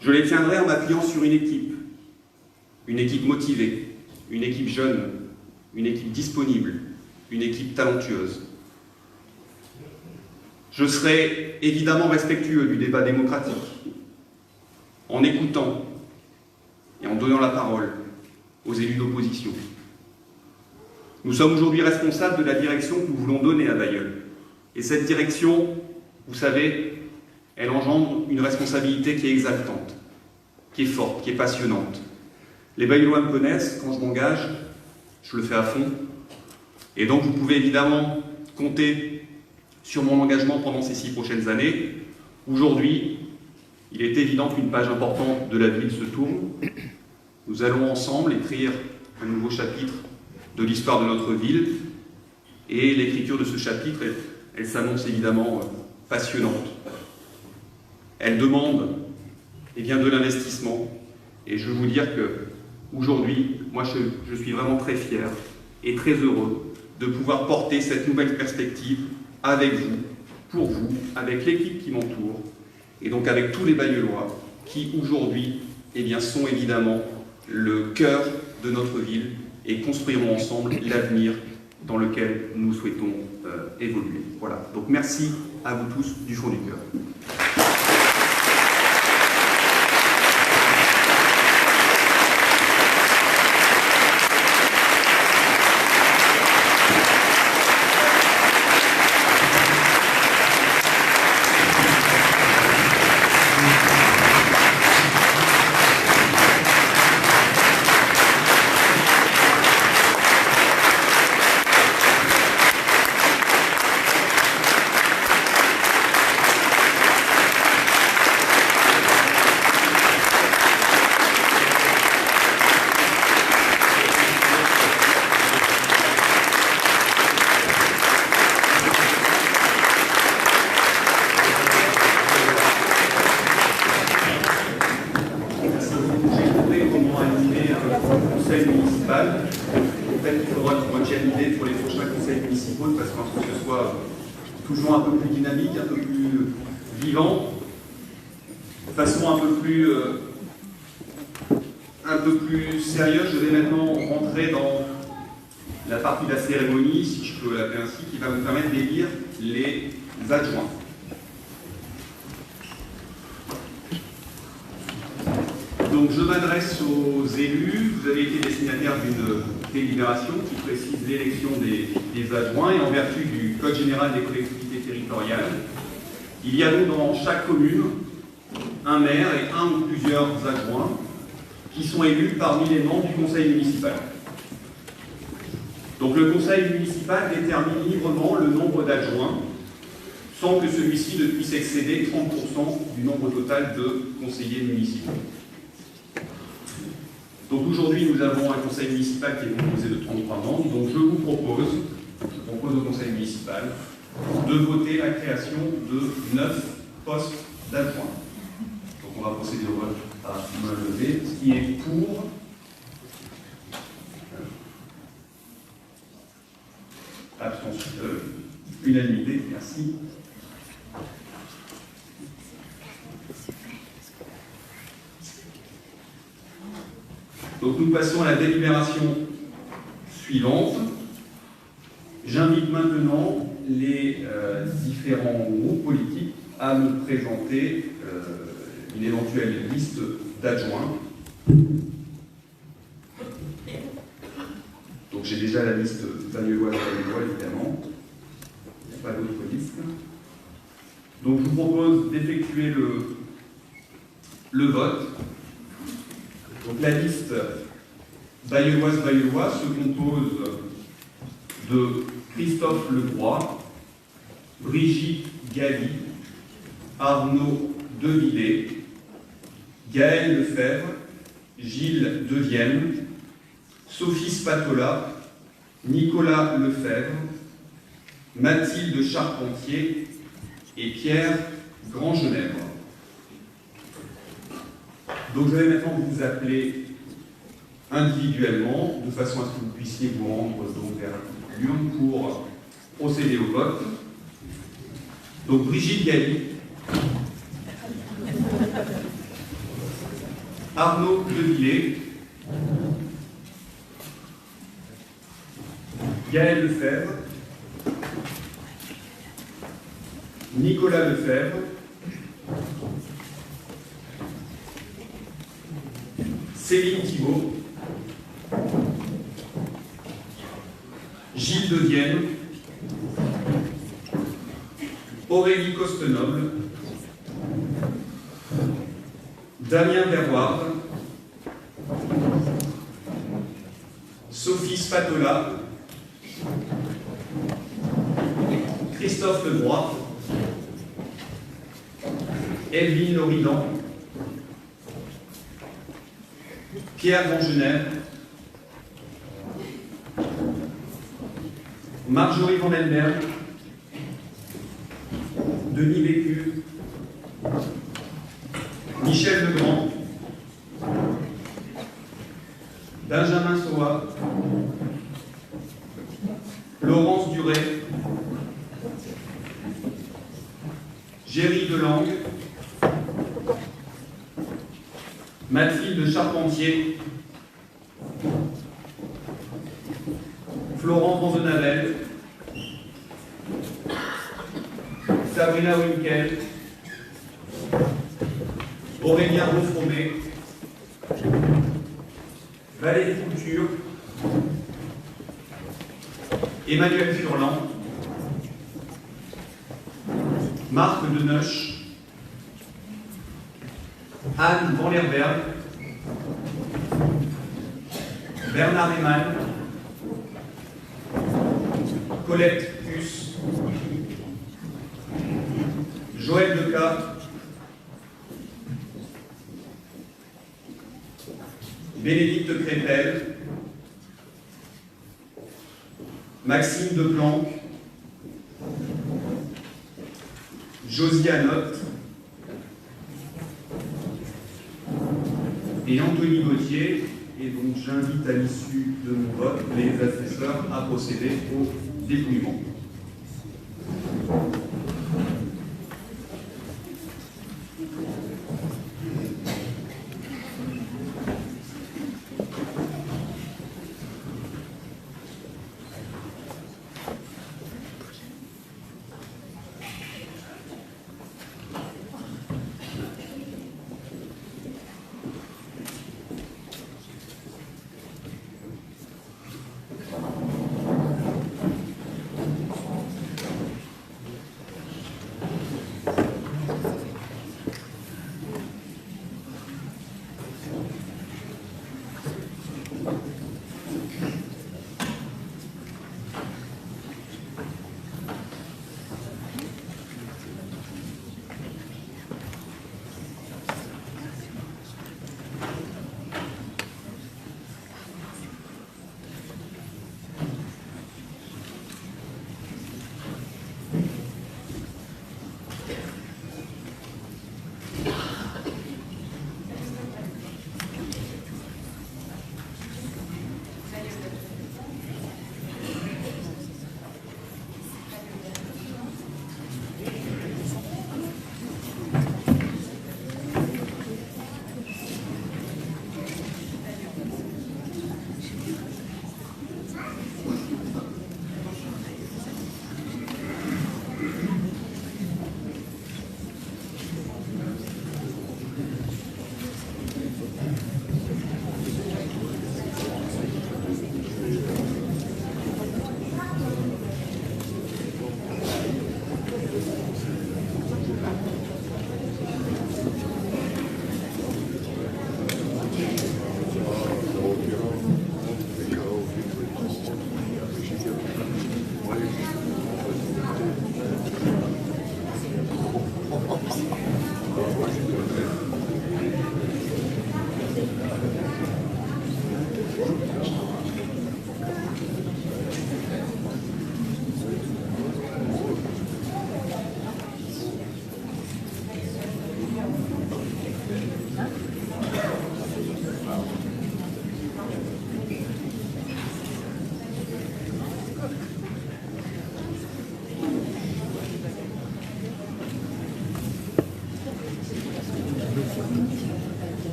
Je les tiendrai en m'appuyant sur une équipe motivée, une équipe jeune, une équipe disponible, une équipe talentueuse. Je serai évidemment respectueux du débat démocratique, en écoutant et en donnant la parole aux élus d'opposition. Nous sommes aujourd'hui responsables de la direction que nous voulons donner à Bailleul. Et cette direction, vous savez, elle engendre une responsabilité qui est exaltante, qui est forte, qui est passionnante. Les Bailleullois me connaissent, quand je m'engage, je le fais à fond. Et donc vous pouvez évidemment compter sur mon engagement pendant ces 6 prochaines années. Aujourd'hui, il est évident qu'une page importante de la ville se tourne. Nous allons ensemble écrire un nouveau chapitre de l'histoire de notre ville. Et l'écriture de ce chapitre, elle s'annonce évidemment passionnante. Elle demande de l'investissement. Et je veux vous dire que aujourd'hui, moi je suis vraiment très fier et très heureux de pouvoir porter cette nouvelle perspective avec vous, pour vous, avec l'équipe qui m'entoure, et donc avec tous les Bailleullois qui aujourd'hui sont évidemment le cœur de notre ville et construiront ensemble l'avenir dans lequel nous souhaitons évoluer. Voilà, donc merci à vous tous du fond du cœur. Toujours un peu plus dynamique, un peu plus vivant, de façon un peu plus sérieuse. Je vais maintenant rentrer dans la partie de la cérémonie, si je peux l'appeler ainsi, qui va me permettre d'élire les adjoints. Donc je m'adresse aux élus. Vous avez été destinataires d'une délibération qui précise l'élection des adjoints, et en vertu du Code général des collectivités territoriales, il y a donc dans chaque commune un maire et un ou plusieurs adjoints qui sont élus parmi les membres du conseil municipal. Donc le conseil municipal détermine librement le nombre d'adjoints sans que celui-ci ne puisse excéder 30% du nombre total de conseillers municipaux. Donc aujourd'hui, nous avons un conseil municipal qui est composé de 33 membres. Donc je propose au conseil municipal de voter la création de 9 postes d'adjoints. Donc on va procéder au vote à main levée. Ce qui est pour. Abstention. Unanimité, merci. Donc nous passons à la délibération suivante. J'invite maintenant les différents groupes politiques à me présenter une éventuelle liste d'adjoints. Donc j'ai déjà la liste Bagnolois, évidemment. Il n'y a pas d'autres listes. Donc je vous propose d'effectuer le vote. Donc la liste Bagnolois se compose de Christophe Legroy, Brigitte Galli, Arnaud Devillers, Gaël Lefebvre, Gilles Devienne, Sophie Spatola, Nicolas Lefebvre, Mathilde Charpentier et Pierre Grandgenèvre. Donc je vais maintenant vous appeler individuellement, de façon à ce que vous puissiez vous rendre donc vers l'urne pour procéder au vote. Donc Brigitte Galli, Arnaud Devillers, Gaël Lefebvre, Nicolas Lefebvre, Céline Thibault, Gilles Devienne, Aurélie Costenoble, Damien Verroir, Sophie Spatola, Christophe Legroy, Elvine Loridan, Pierre Grandgenèvre, Marjorie Vandenberg, Denis Bécu, Michel Legrand, Benjamin Soa, Laurence Duret, Géry Delangue, Mathilde Charpentier, Florent Vanzenavel, Sabrina Winkel, Aurélien Beaufromé, Valérie Couture, Emmanuel Furlan, Marc Deneuch, Anne Van Lerberg, Bernard Eman, Colette Puce, Joël Deca, Bénédicte Crépel, Maxime Deplanque, Josie Anotte et Anthony Gauthier. Et donc j'invite à l'issue de mon vote les assesseurs à procéder au dépouillement.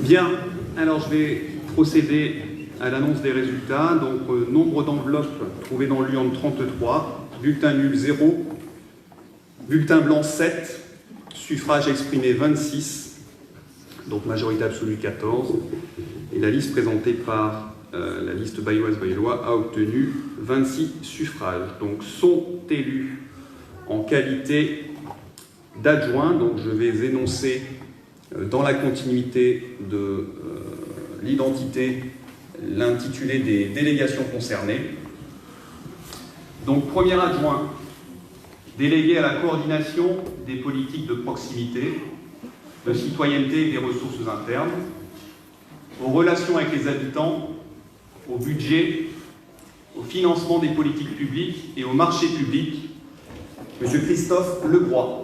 Bien, alors je vais procéder à l'annonce des résultats. Donc, nombre d'enveloppes trouvées dans l'urne 33, bulletin nul 0, bulletin blanc 7, suffrage exprimé 26, donc majorité absolue 14, et la liste présentée par la liste bailloise-baillois a obtenu 26 suffrages. Donc, sont élus en qualité d'adjoints. Donc, je vais énoncer dans la continuité de l'identité l'intitulé des délégations concernées. Donc, premier adjoint, délégué à la coordination des politiques de proximité, de citoyenneté et des ressources internes, aux relations avec les habitants, au budget, au financement des politiques publiques et au marché public, M. Christophe Lebroy.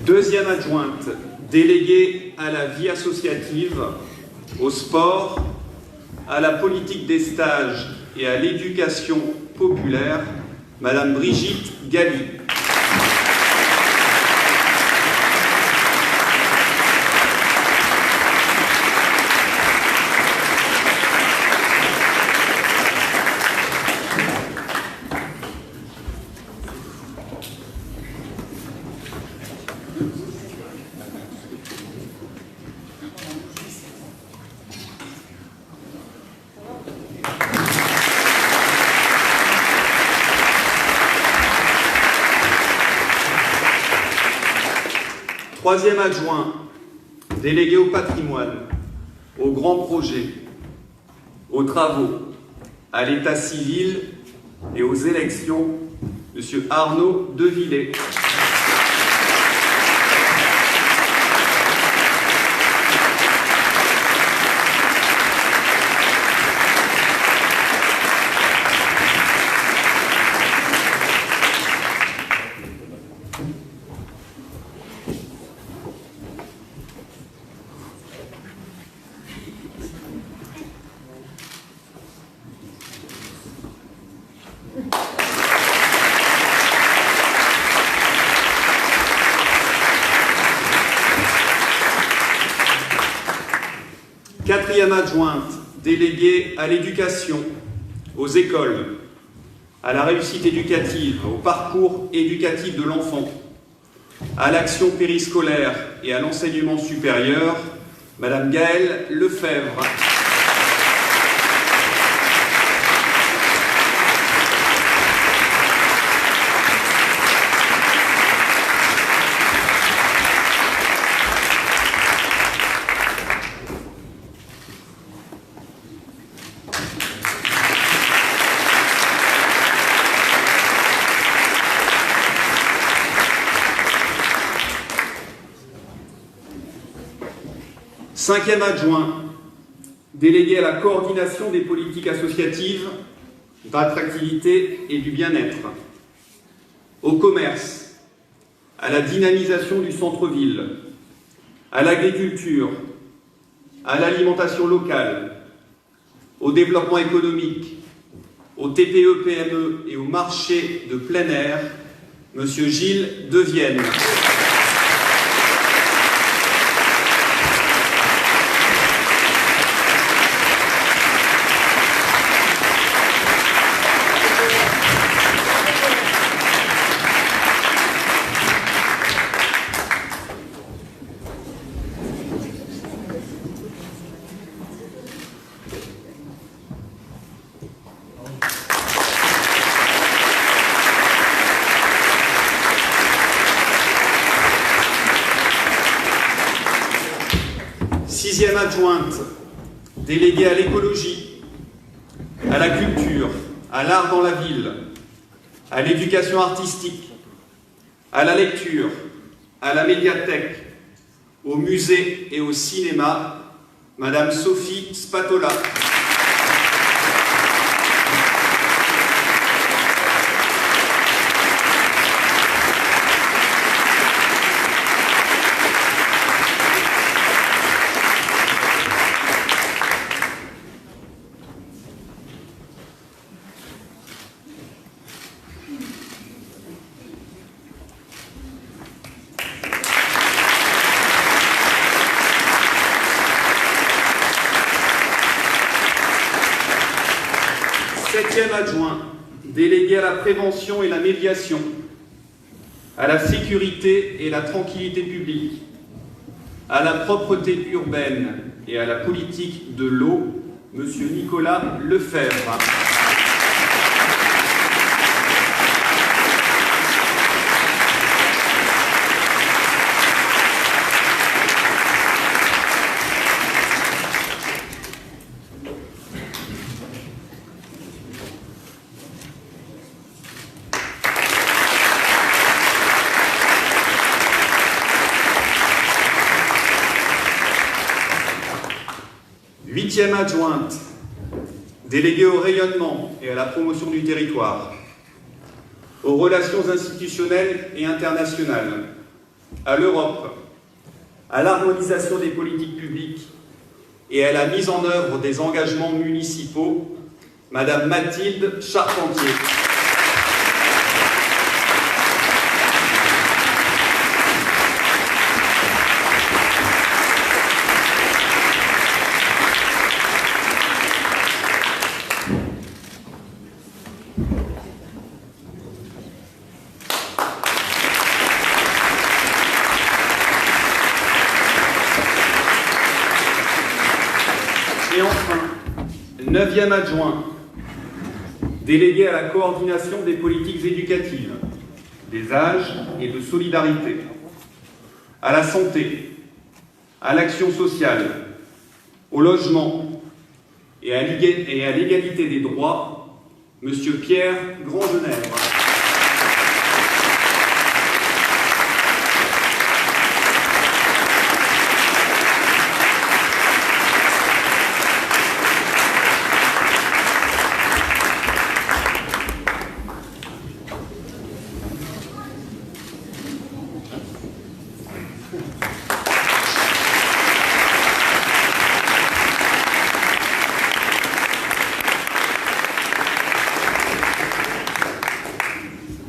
Deuxième adjointe, déléguée à la vie associative, au sport, à la politique des stages et à l'éducation populaire, Madame Brigitte Galli. Troisième adjoint, délégué au patrimoine, aux grands projets, aux travaux, à l'état civil et aux élections, M. Arnaud Devillé. Quatrième adjointe, déléguée à l'éducation, aux écoles, à la réussite éducative, au parcours éducatif de l'enfant, à l'action périscolaire et à l'enseignement supérieur, Madame Gaëlle Lefebvre. Cinquième adjoint, délégué à la coordination des politiques associatives, d'attractivité et du bien-être, au commerce, à la dynamisation du centre-ville, à l'agriculture, à l'alimentation locale, au développement économique, au TPE-PME et au marché de plein air, M. Gilles Devienne. Sixième adjointe, déléguée à l'écologie, à la culture, à l'art dans la ville, à l'éducation artistique, à la lecture, à la médiathèque, au musée et au cinéma, Madame Sophie Spatola. Septième adjoint, délégué à la prévention et la médiation, à la sécurité et la tranquillité publique, à la propreté urbaine et à la politique de l'eau, Monsieur Nicolas Lefebvre. Huitième adjointe, déléguée au rayonnement et à la promotion du territoire, aux relations institutionnelles et internationales, à l'Europe, à l'harmonisation des politiques publiques et à la mise en œuvre des engagements municipaux, Madame Mathilde Charpentier. Et enfin, neuvième adjoint, délégué à la coordination des politiques éducatives, des âges et de solidarité, à la santé, à l'action sociale, au logement et à l'égalité des droits, Monsieur Pierre Grandgenèvre.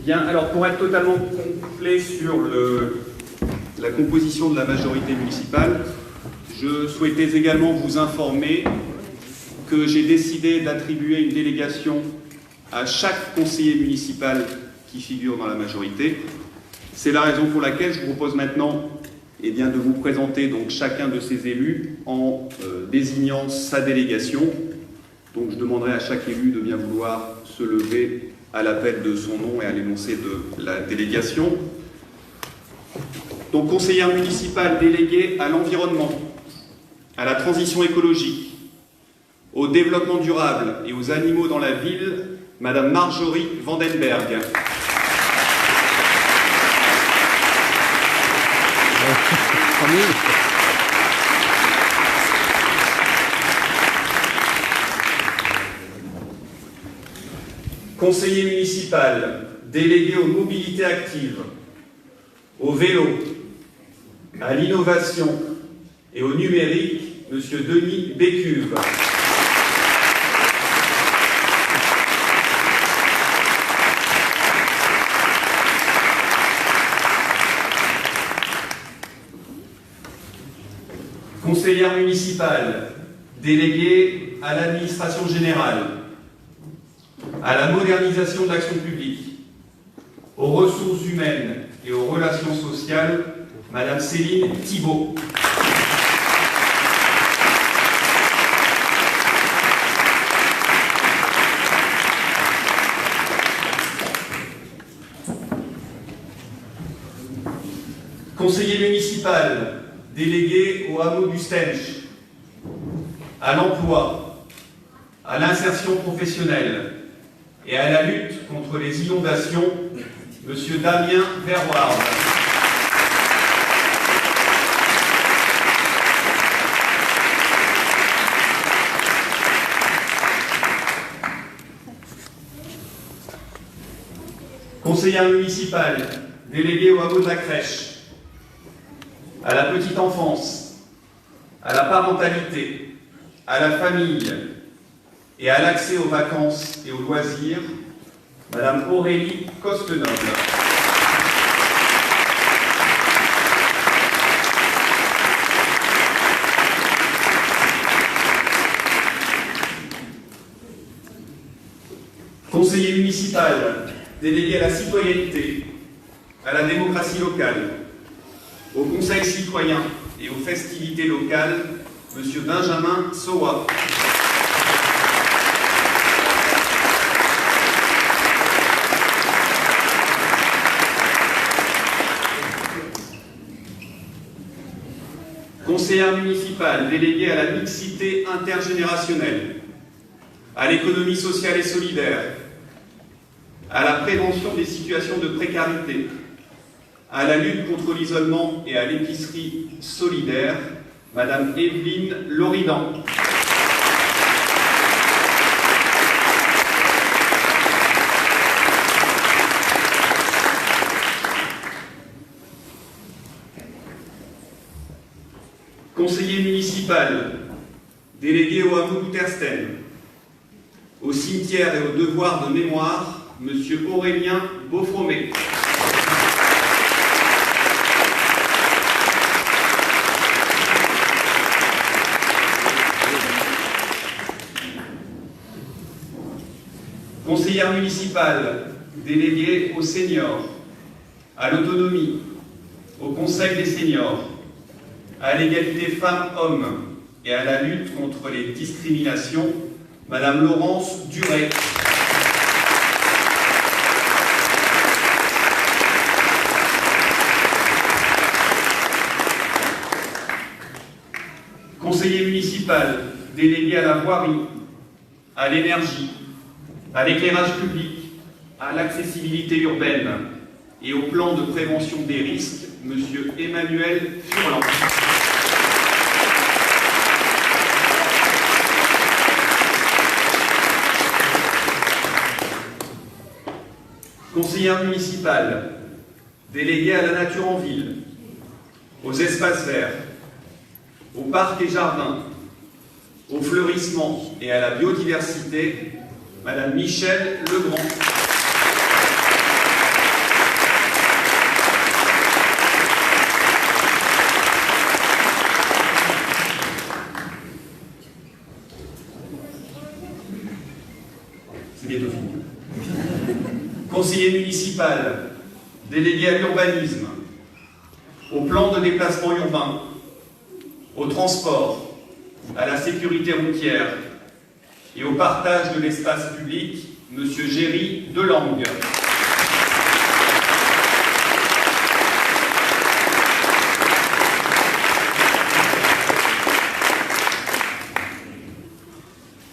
Bien, alors pour être totalement complet sur la composition de la majorité municipale, je souhaitais également vous informer que j'ai décidé d'attribuer une délégation à chaque conseiller municipal qui figure dans la majorité. C'est la raison pour laquelle je vous propose maintenant de vous présenter donc chacun de ces élus en désignant sa délégation. Donc je demanderai à chaque élu de bien vouloir se lever à l'appel de son nom et à l'énoncé de la délégation. Donc conseillère municipale déléguée à l'environnement, à la transition écologique, au développement durable et aux animaux dans la ville, Madame Marjorie Vandenberg. Conseiller municipal, délégué aux mobilités actives, au vélo, à l'innovation et au numérique, Monsieur Denis Bécuve. Conseillère municipale, déléguée à l'administration générale, à la modernisation de l'action publique, aux ressources humaines et aux relations sociales, Madame Céline Thibault. Conseiller municipal, délégué au hameau du Stench, à l'emploi, à l'insertion professionnelle, et à la lutte contre les inondations, M. Damien Verward. Conseillère municipale, déléguée au hameau de la crèche, à la petite enfance, à la parentalité, à la famille et à l'accès aux vacances et aux loisirs, Madame Aurélie Costenoble. Conseiller municipal, délégué à la citoyenneté, à la démocratie locale, au conseil citoyen et aux festivités locales, M. Benjamin Sowa. Conseillère municipale, déléguée à la mixité intergénérationnelle, à l'économie sociale et solidaire, à la prévention des situations de précarité, à la lutte contre l'isolement et à l'épicerie solidaire, Madame Evelyne Loridan. Conseiller municipal, délégué au hameau d'Outersten, au cimetière et au devoir de mémoire, Monsieur Aurélien Beaufromet. Conseillère municipale, déléguée aux seniors, à l'autonomie, au conseil des seniors, à l'égalité femmes-hommes et à la lutte contre les discriminations, Madame Laurence Duret. Conseiller municipal, délégué à la voirie, à l'énergie, à l'éclairage public, à l'accessibilité urbaine et au plan de prévention des risques, Monsieur Emmanuel Furlan. Conseillère municipale, déléguée à la nature en ville, aux espaces verts, aux parcs et jardins, au fleurissement et à la biodiversité, Madame Michèle Legrand. C'est bientôt fini. Conseiller municipal, délégué à l'urbanisme, au plan de déplacement urbain, au transport, à la sécurité routière et au partage de l'espace public, M. Géry Delangue.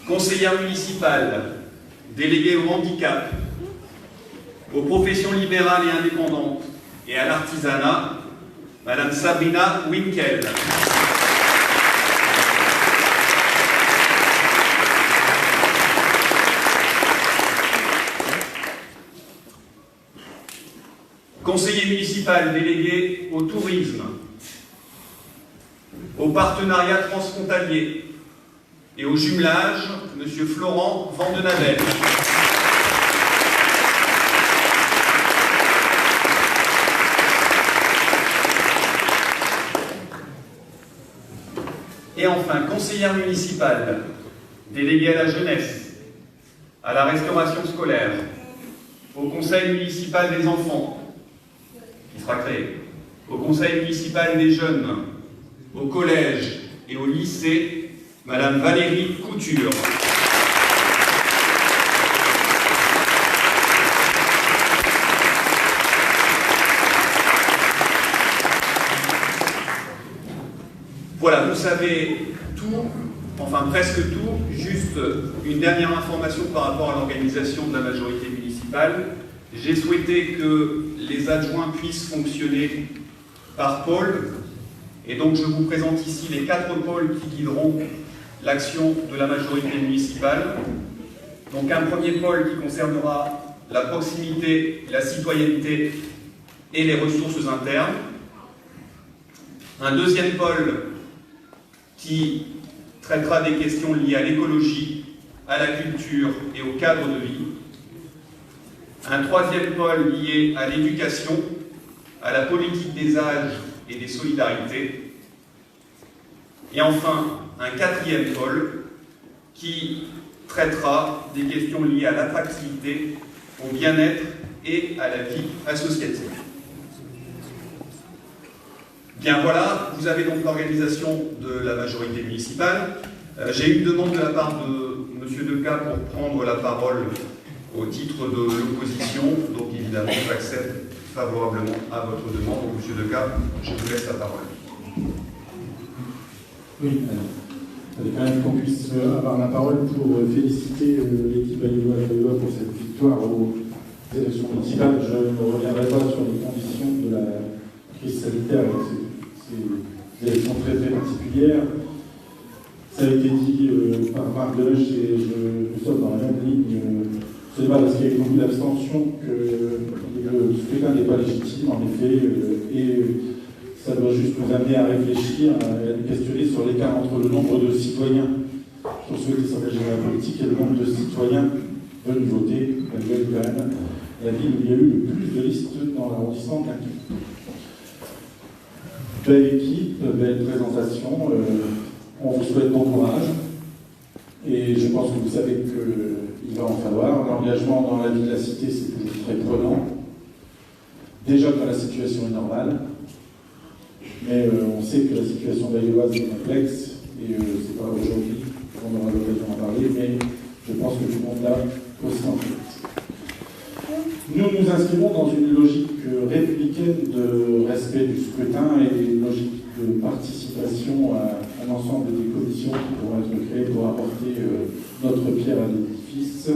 Conseillère municipale, déléguée au handicap, aux professions libérales et indépendantes et à l'artisanat, Madame Sabrina Winkel. Conseiller municipal délégué au tourisme, au partenariat transfrontalier et au jumelage, M. Florent Vandenavel. Et enfin, conseillère municipale, déléguée à la jeunesse, à la restauration scolaire, au conseil municipal des enfants, qui sera créé, au conseil municipal des jeunes, au collège et au lycée, Madame Valérie Couture. Voilà, vous savez tout enfin presque tout. Juste une dernière information par rapport à l'organisation de la majorité municipale. J'ai souhaité que les adjoints puissent fonctionner par pôle, et donc je vous présente ici les 4 pôles qui guideront l'action de la majorité municipale. Donc un premier pôle qui concernera la proximité, la citoyenneté et les ressources internes. Un deuxième pôle qui traitera des questions liées à l'écologie, à la culture et au cadre de vie. Un troisième pôle lié à l'éducation, à la politique des âges et des solidarités. Et enfin, un quatrième pôle qui traitera des questions liées à l'attractivité, au bien-être et à la vie associative. Bien voilà, vous avez donc l'organisation de la majorité municipale. J'ai eu une demande de la part de M. Decas pour prendre la parole au titre de l'opposition, donc évidemment j'accepte favorablement à votre demande. Donc M. Decas, je vous laisse la parole. Oui, il fallait quand même qu'on puisse avoir la parole pour féliciter l'équipe Baillois pour cette victoire aux élections municipales. Je ne reviendrai pas sur les conditions de la crise sanitaire avec ces élections très très particulières. Ça a été dit par Marc Deleuche et nous sommes dans la même ligne. Ce n'est pas parce qu'il y a eu beaucoup d'abstention que le scrutin n'est pas légitime, en effet, et ça doit juste nous amener à réfléchir, à nous questionner sur l'écart entre le nombre de citoyens qui ont souhaité s'engager dans la politique et le nombre de citoyens venus voter. Malgré quand même la ville où il y a eu le plus de listes dans l'arrondissement de Dunkerque. Belle équipe, belle présentation, on vous souhaite bon courage et je pense que vous savez qu'il va en falloir. L'engagement dans la vie de la cité, c'est toujours très prenant. Déjà quand la situation est normale, mais on sait que la situation bailloise est complexe et c'est pas aujourd'hui qu'on aura l'occasion d'en parler, mais je pense que tout le monde l'a aussi en tête. Nous nous inscrivons dans une logique républicaine de respect du scrutin et une logique de participation à l'ensemble des commissions qui pourront être créées pour apporter notre pierre à l'édifice.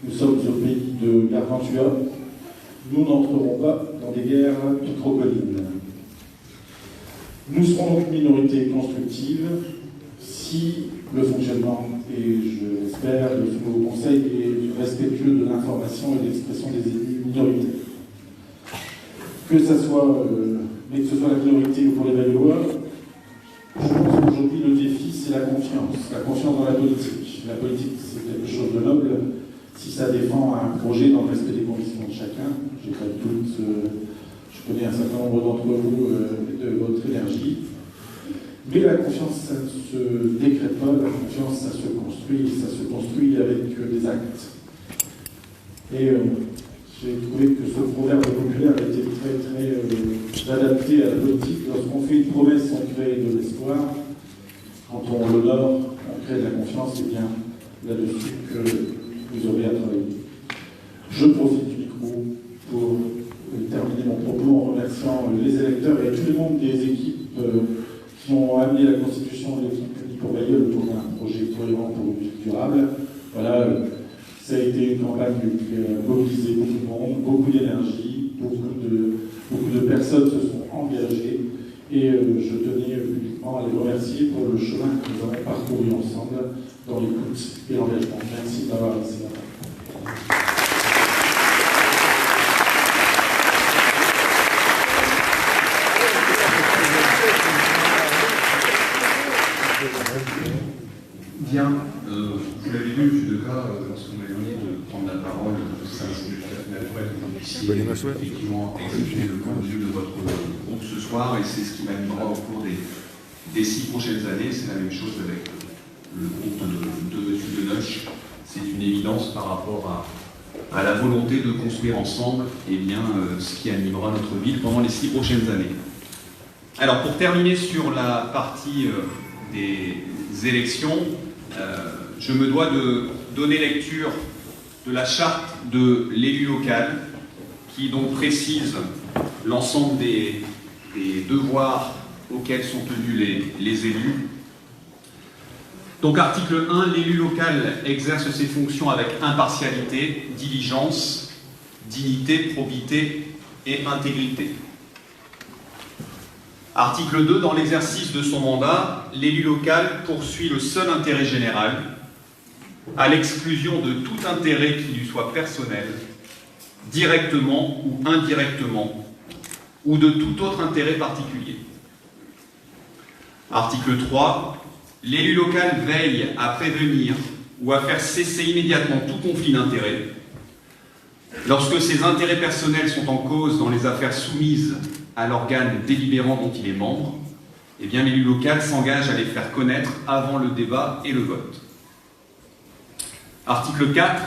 Nous sommes au pays de Gargantua. Nous n'entrerons pas dans des guerres picrocolines. Nous serons donc une minorité constructive si le fonctionnement, et je l'espère, de ce nouveau conseil est respectueux de l'information et de l'expression des élus minoritaires. Que ce soit la minorité ou pour les Baillois, je pense qu'aujourd'hui le défi c'est la confiance dans la politique. La politique c'est quelque chose de noble si ça défend un projet dans le respect des convictions de chacun. J'ai pas de doute, je connais un certain nombre d'entre vous de votre énergie. Mais la confiance, ça ne se décrète pas, la confiance, ça se construit avec des actes. Et j'ai trouvé que ce proverbe populaire était très adapté à la politique. Lorsqu'on fait une promesse, on crée de l'espoir. Quand on l'honore, on crée de la confiance. Et bien là-dessus que vous aurez à travailler. Je profite du micro pour terminer mon propos en remerciant les électeurs et tout le monde des équipes qui ont amené la constitution de l'équipe Unie pour Bailleul autour d'un projet cohérent pour une ville durable. Voilà, ça a été une campagne qui a mobilisé beaucoup de monde, beaucoup d'énergie, beaucoup de personnes se sont engagées et je tenais publiquement à les remercier pour le chemin que nous avons parcouru ensemble dans l'écoute et l'engagement. Merci d'avoir laissé la parole. Bien, vous l'avez vu, M. Decas, lorsqu'on m'a demandé de prendre la parole, ça c'est tout à fait naturel que vous puissiez effectivement exprimer le point de vue de votre groupe ce soir, et c'est ce qui m'animera au cours des 6 prochaines années. C'est la même chose avec le groupe de M. Deleuche. C'est une évidence par rapport à la volonté de construire ensemble ce qui animera notre ville pendant les 6 prochaines années. Alors, pour terminer sur la partie des élections, je me dois de donner lecture de la charte de l'élu local qui donc précise l'ensemble des devoirs auxquels sont tenus les élus. Donc article 1, l'élu local exerce ses fonctions avec impartialité, diligence, dignité, probité et intégrité. Article 2, dans l'exercice de son mandat, l'élu local poursuit le seul intérêt général, à l'exclusion de tout intérêt qui lui soit personnel, directement ou indirectement, ou de tout autre intérêt particulier. Article 3, l'élu local veille à prévenir ou à faire cesser immédiatement tout conflit d'intérêts. Lorsque ses intérêts personnels sont en cause dans les affaires soumises à l'organe délibérant dont il est membre, eh bien l'élu local s'engage à les faire connaître avant le débat et le vote. Article 4,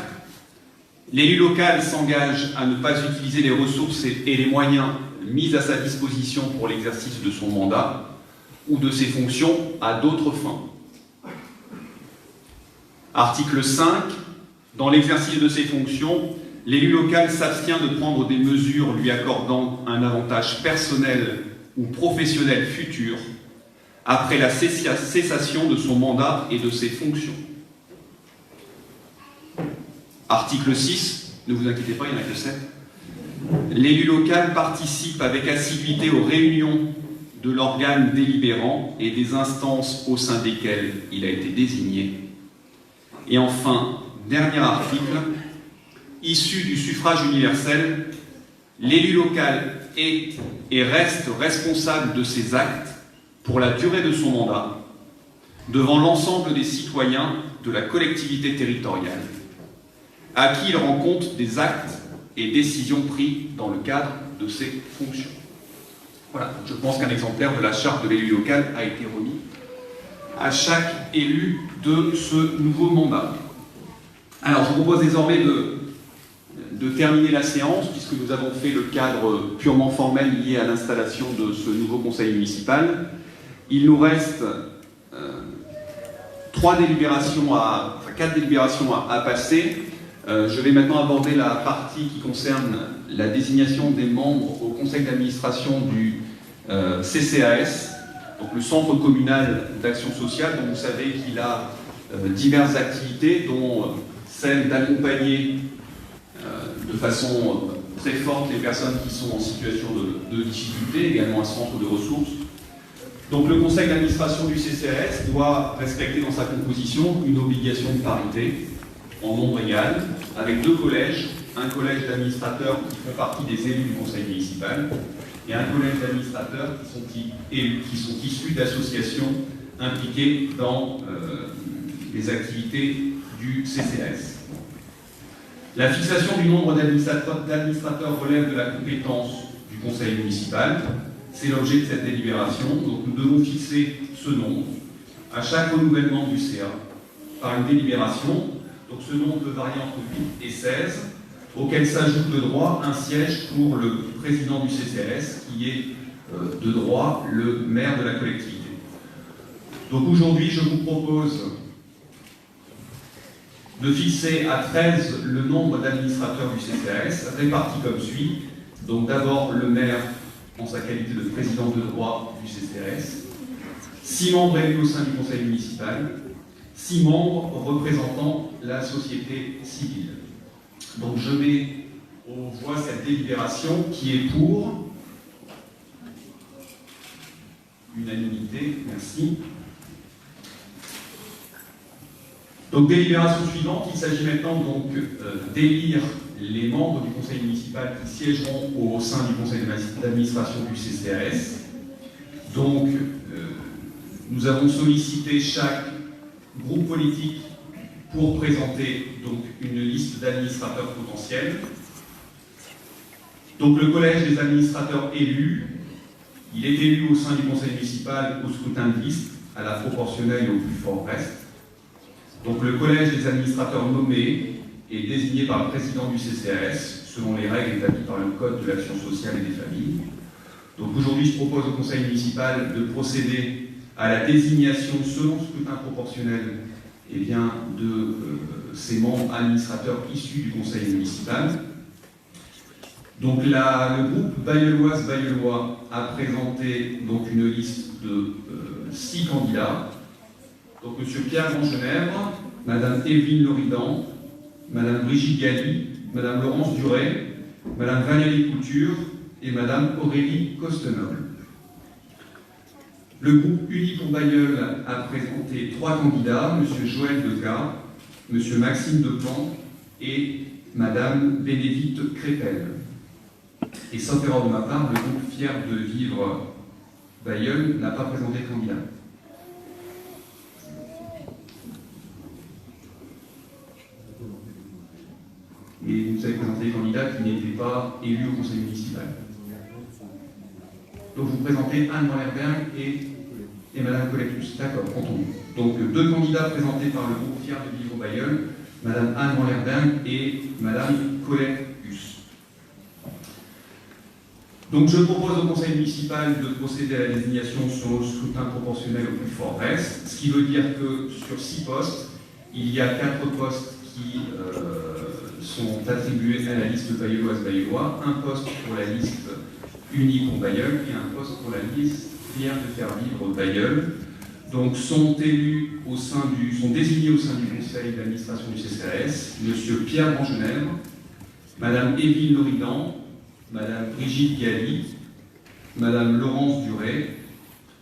l'élu local s'engage à ne pas utiliser les ressources et les moyens mis à sa disposition pour l'exercice de son mandat ou de ses fonctions à d'autres fins. Article 5, dans l'exercice de ses fonctions, l'élu local s'abstient de prendre des mesures lui accordant un avantage personnel ou professionnel futur après la cessation de son mandat et de ses fonctions. Article 6, ne vous inquiétez pas, il n'y en a que 7. L'élu local participe avec assiduité aux réunions de l'organe délibérant et des instances au sein desquelles il a été désigné. Et enfin, dernier article, issu du suffrage universel, l'élu local est et reste responsable de ses actes pour la durée de son mandat devant l'ensemble des citoyens de la collectivité territoriale, à qui il rend compte des actes et décisions pris dans le cadre de ses fonctions. Voilà, je pense qu'un exemplaire de la charte de l'élu local a été remis à chaque élu de ce nouveau mandat. Alors, je vous propose désormais de terminer la séance, puisque nous avons fait le cadre purement formel lié à l'installation de ce nouveau conseil municipal. Il nous reste 4 délibérations à passer. Je vais maintenant aborder la partie qui concerne la désignation des membres au conseil d'administration du CCAS, donc le Centre communal d'action sociale, dont vous savez qu'il a diverses activités, dont celle d'accompagner de façon très forte les personnes qui sont en situation de difficulté, également un centre de ressources. Donc le conseil d'administration du CCAS doit respecter dans sa composition une obligation de parité en nombre égal, avec 2 collèges, un collège d'administrateurs qui font partie des élus du conseil municipal et un collège d'administrateurs qui sont issus d'associations impliquées dans les activités du CCAS. La fixation du nombre d'administrateurs relève de la compétence du conseil municipal. C'est l'objet de cette délibération. Donc nous devons fixer ce nombre à chaque renouvellement du CA par une délibération. Donc ce nombre peut varier entre 8 et 16, auquel s'ajoute de droit un siège pour le président du CCAS, qui est de droit le maire de la collectivité. Donc aujourd'hui, je vous propose de fixer à 13 le nombre d'administrateurs du CCAS, répartis comme suit. Donc d'abord le maire en sa qualité de président de droit du CCAS, 6 membres élus au sein du conseil municipal, 6 membres représentant la société civile. Donc je mets aux voix cette délibération qui est pour unanimité, merci. Donc délibération suivante, il s'agit maintenant donc d'élire les membres du conseil municipal qui siégeront au sein du conseil d'administration du CCAS. Donc nous avons sollicité chaque groupe politique pour présenter donc une liste d'administrateurs potentiels. Donc le collège des administrateurs élus, il est élu au sein du conseil municipal au scrutin de liste, à la proportionnelle et au plus fort reste. Donc le collège des administrateurs nommés est désigné par le président du CCAS, selon les règles établies par le Code de l'action sociale et des familles. Donc aujourd'hui, je propose au conseil municipal de procéder à la désignation selon scrutin proportionnel de ces membres administrateurs issus du conseil municipal. Donc le groupe Bayeulloise-Bayeullois a présenté donc une liste de 6 candidats. Donc M. Pierre Grandgenèvre, Mme Evelyne Loridan, Mme Brigitte Galli, Mme Laurence Duret, Mme Valérie Couture et Mme Aurélie Costenoble. Le groupe Unis pour Bailleul a présenté 3 candidats, M. Joël Decas, M. Maxime Deplan et Mme Bénédicte Crépel. Et sauf erreur de ma part, le groupe Fier de Vivre Bailleul n'a pas présenté de candidat. Et vous avez présenté des candidats qui n'étaient pas élus au conseil municipal. Donc vous présentez Anne Wallerberg et Mme Collectus. D'accord, entendu. Donc 2 candidats présentés par le groupe Fier de Vivre Bailleul, Mme Anne Wallerberg et Mme Collectus. Donc je propose au conseil municipal de procéder à la désignation sur le scrutin proportionnel au plus fort reste, ce qui veut dire que sur 6 postes, il y a 4 postes qui sont attribués à la liste bailleulloise-bailleullois, un poste pour la liste Unis pour Bailleul et un poste pour la liste Fier de faire vivre Bailleul. Donc sont désignés au sein du conseil d'administration du CCAS M. Pierre Grandgenèvre, Mme Evelyne Loridan, Mme Brigitte Galli, Mme Laurence Duret,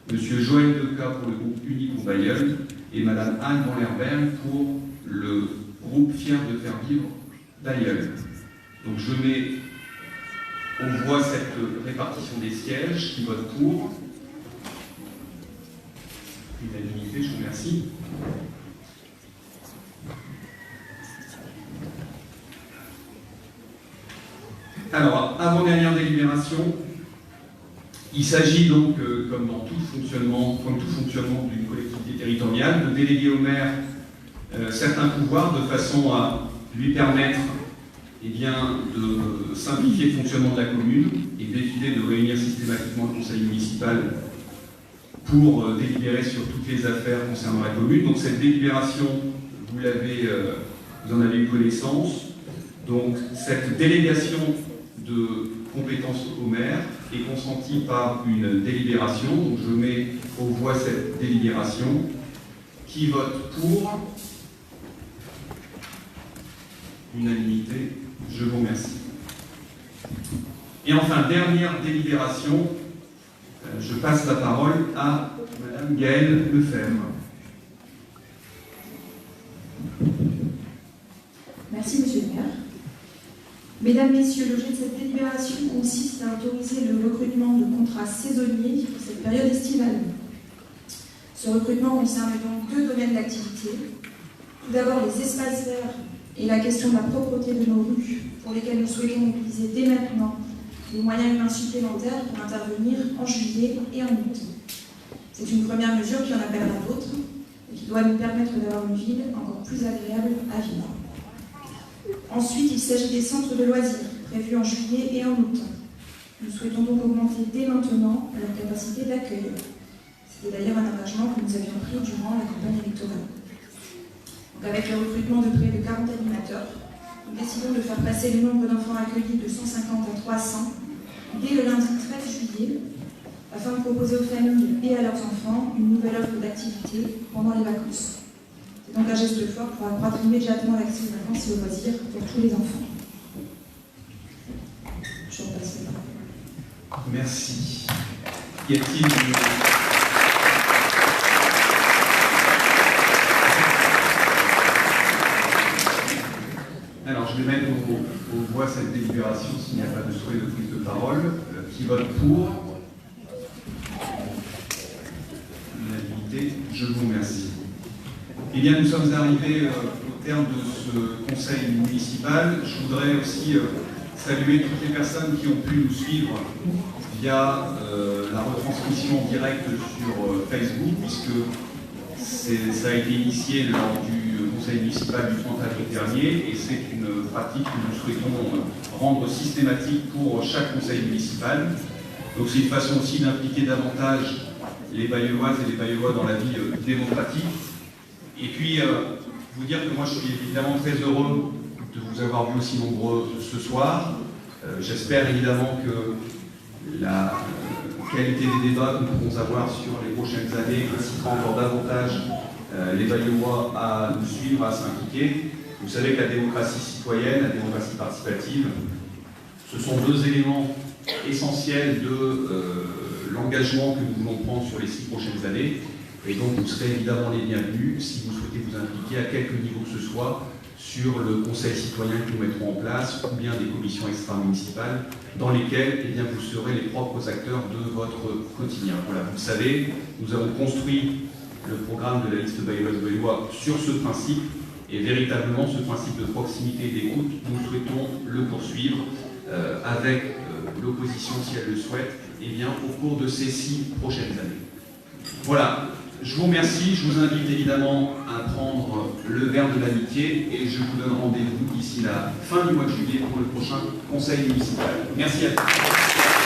M. Joël Decas pour le groupe Unis pour Bailleul et Mme Anne Wallerberg pour le groupe Fier de faire vivre Bailleul. Donc je mets aux voix cette répartition des sièges. Qui vote pour? Unanimité, je vous remercie. Alors, avant-dernière délibération, il s'agit donc, comme tout fonctionnement d'une collectivité territoriale, de déléguer au maire certains pouvoirs de façon à lui permettre de simplifier le fonctionnement de la commune et d'éviter de réunir systématiquement le conseil municipal pour délibérer sur toutes les affaires concernant la commune. Donc cette délibération, vous en avez eu connaissance. Donc cette délégation de compétences au maire est consentie par une délibération. Donc je mets aux voix cette délibération. Qui vote pour? Unanimité. Je vous remercie. Et enfin, dernière délibération, je passe la parole à Mme Gaëlle Lefebvre. Merci, Monsieur le maire. Mesdames, Messieurs, l'objet de cette délibération consiste à autoriser le recrutement de contrats saisonniers pour cette période estivale. Ce recrutement concerne donc 2 domaines d'activité. Tout d'abord, les espaces verts et la question de la propreté de nos rues, pour lesquelles nous souhaitons mobiliser dès maintenant des moyens humains supplémentaires pour intervenir en juillet et en août. C'est une première mesure qui en appellera d'autres et qui doit nous permettre d'avoir une ville encore plus agréable à vivre. Ensuite, il s'agit des centres de loisirs prévus en juillet et en août. Nous souhaitons donc augmenter dès maintenant leur capacité d'accueil. C'était d'ailleurs un engagement que nous avions pris durant la campagne électorale. Donc avec le recrutement de près de 40 animateurs, nous décidons de faire passer le nombre d'enfants accueillis de 150 à 300 dès le lundi 13 juillet, afin de proposer aux familles et à leurs enfants une nouvelle offre d'activité pendant les vacances. C'est donc un geste fort pour accroître immédiatement l'accès aux vacances et aux loisirs pour tous les enfants. Je vous remercie. Merci. Y a-t-il Alors, je vais mettre aux voix cette délibération s'il n'y a pas de souhait de prise de parole. Qui vote pour? L'unanimité, je vous remercie. Eh bien, nous sommes arrivés au terme de ce conseil municipal. Je voudrais aussi saluer toutes les personnes qui ont pu nous suivre via la retransmission en direct sur Facebook, puisque ça a été initié lors du conseil municipal du 30 avril dernier, et c'est une pratique que nous souhaitons rendre systématique pour chaque conseil municipal. Donc c'est une façon aussi d'impliquer davantage les Bailleulloises et les Bailleullois dans la vie démocratique. Et puis, vous dire que moi je suis évidemment très heureux de vous avoir vu aussi nombreux ce soir. J'espère évidemment que la qualité des débats que nous pourrons avoir sur les prochaines années incitera encore davantage les Baillois à nous suivre, à s'impliquer. Vous savez que la démocratie citoyenne, la démocratie participative, ce sont deux éléments essentiels de l'engagement que nous voulons prendre sur les 6 prochaines années. Et donc vous serez évidemment les bienvenus si vous souhaitez vous impliquer à quelque niveau que ce soit sur le conseil citoyen que nous mettrons en place ou bien des commissions extra-municipales dans lesquelles vous serez les propres acteurs de votre quotidien. Voilà, vous le savez, nous avons construit le programme de la liste Bailloise-Baillois sur ce principe et véritablement ce principe de proximité et d'écoute, nous souhaitons le poursuivre avec l'opposition si elle le souhaite au cours de ces 6 prochaines années. Voilà. Je vous remercie, je vous invite évidemment à prendre le verre de l'amitié et je vous donne rendez-vous d'ici la fin du mois de juillet pour le prochain conseil municipal. Merci à tous.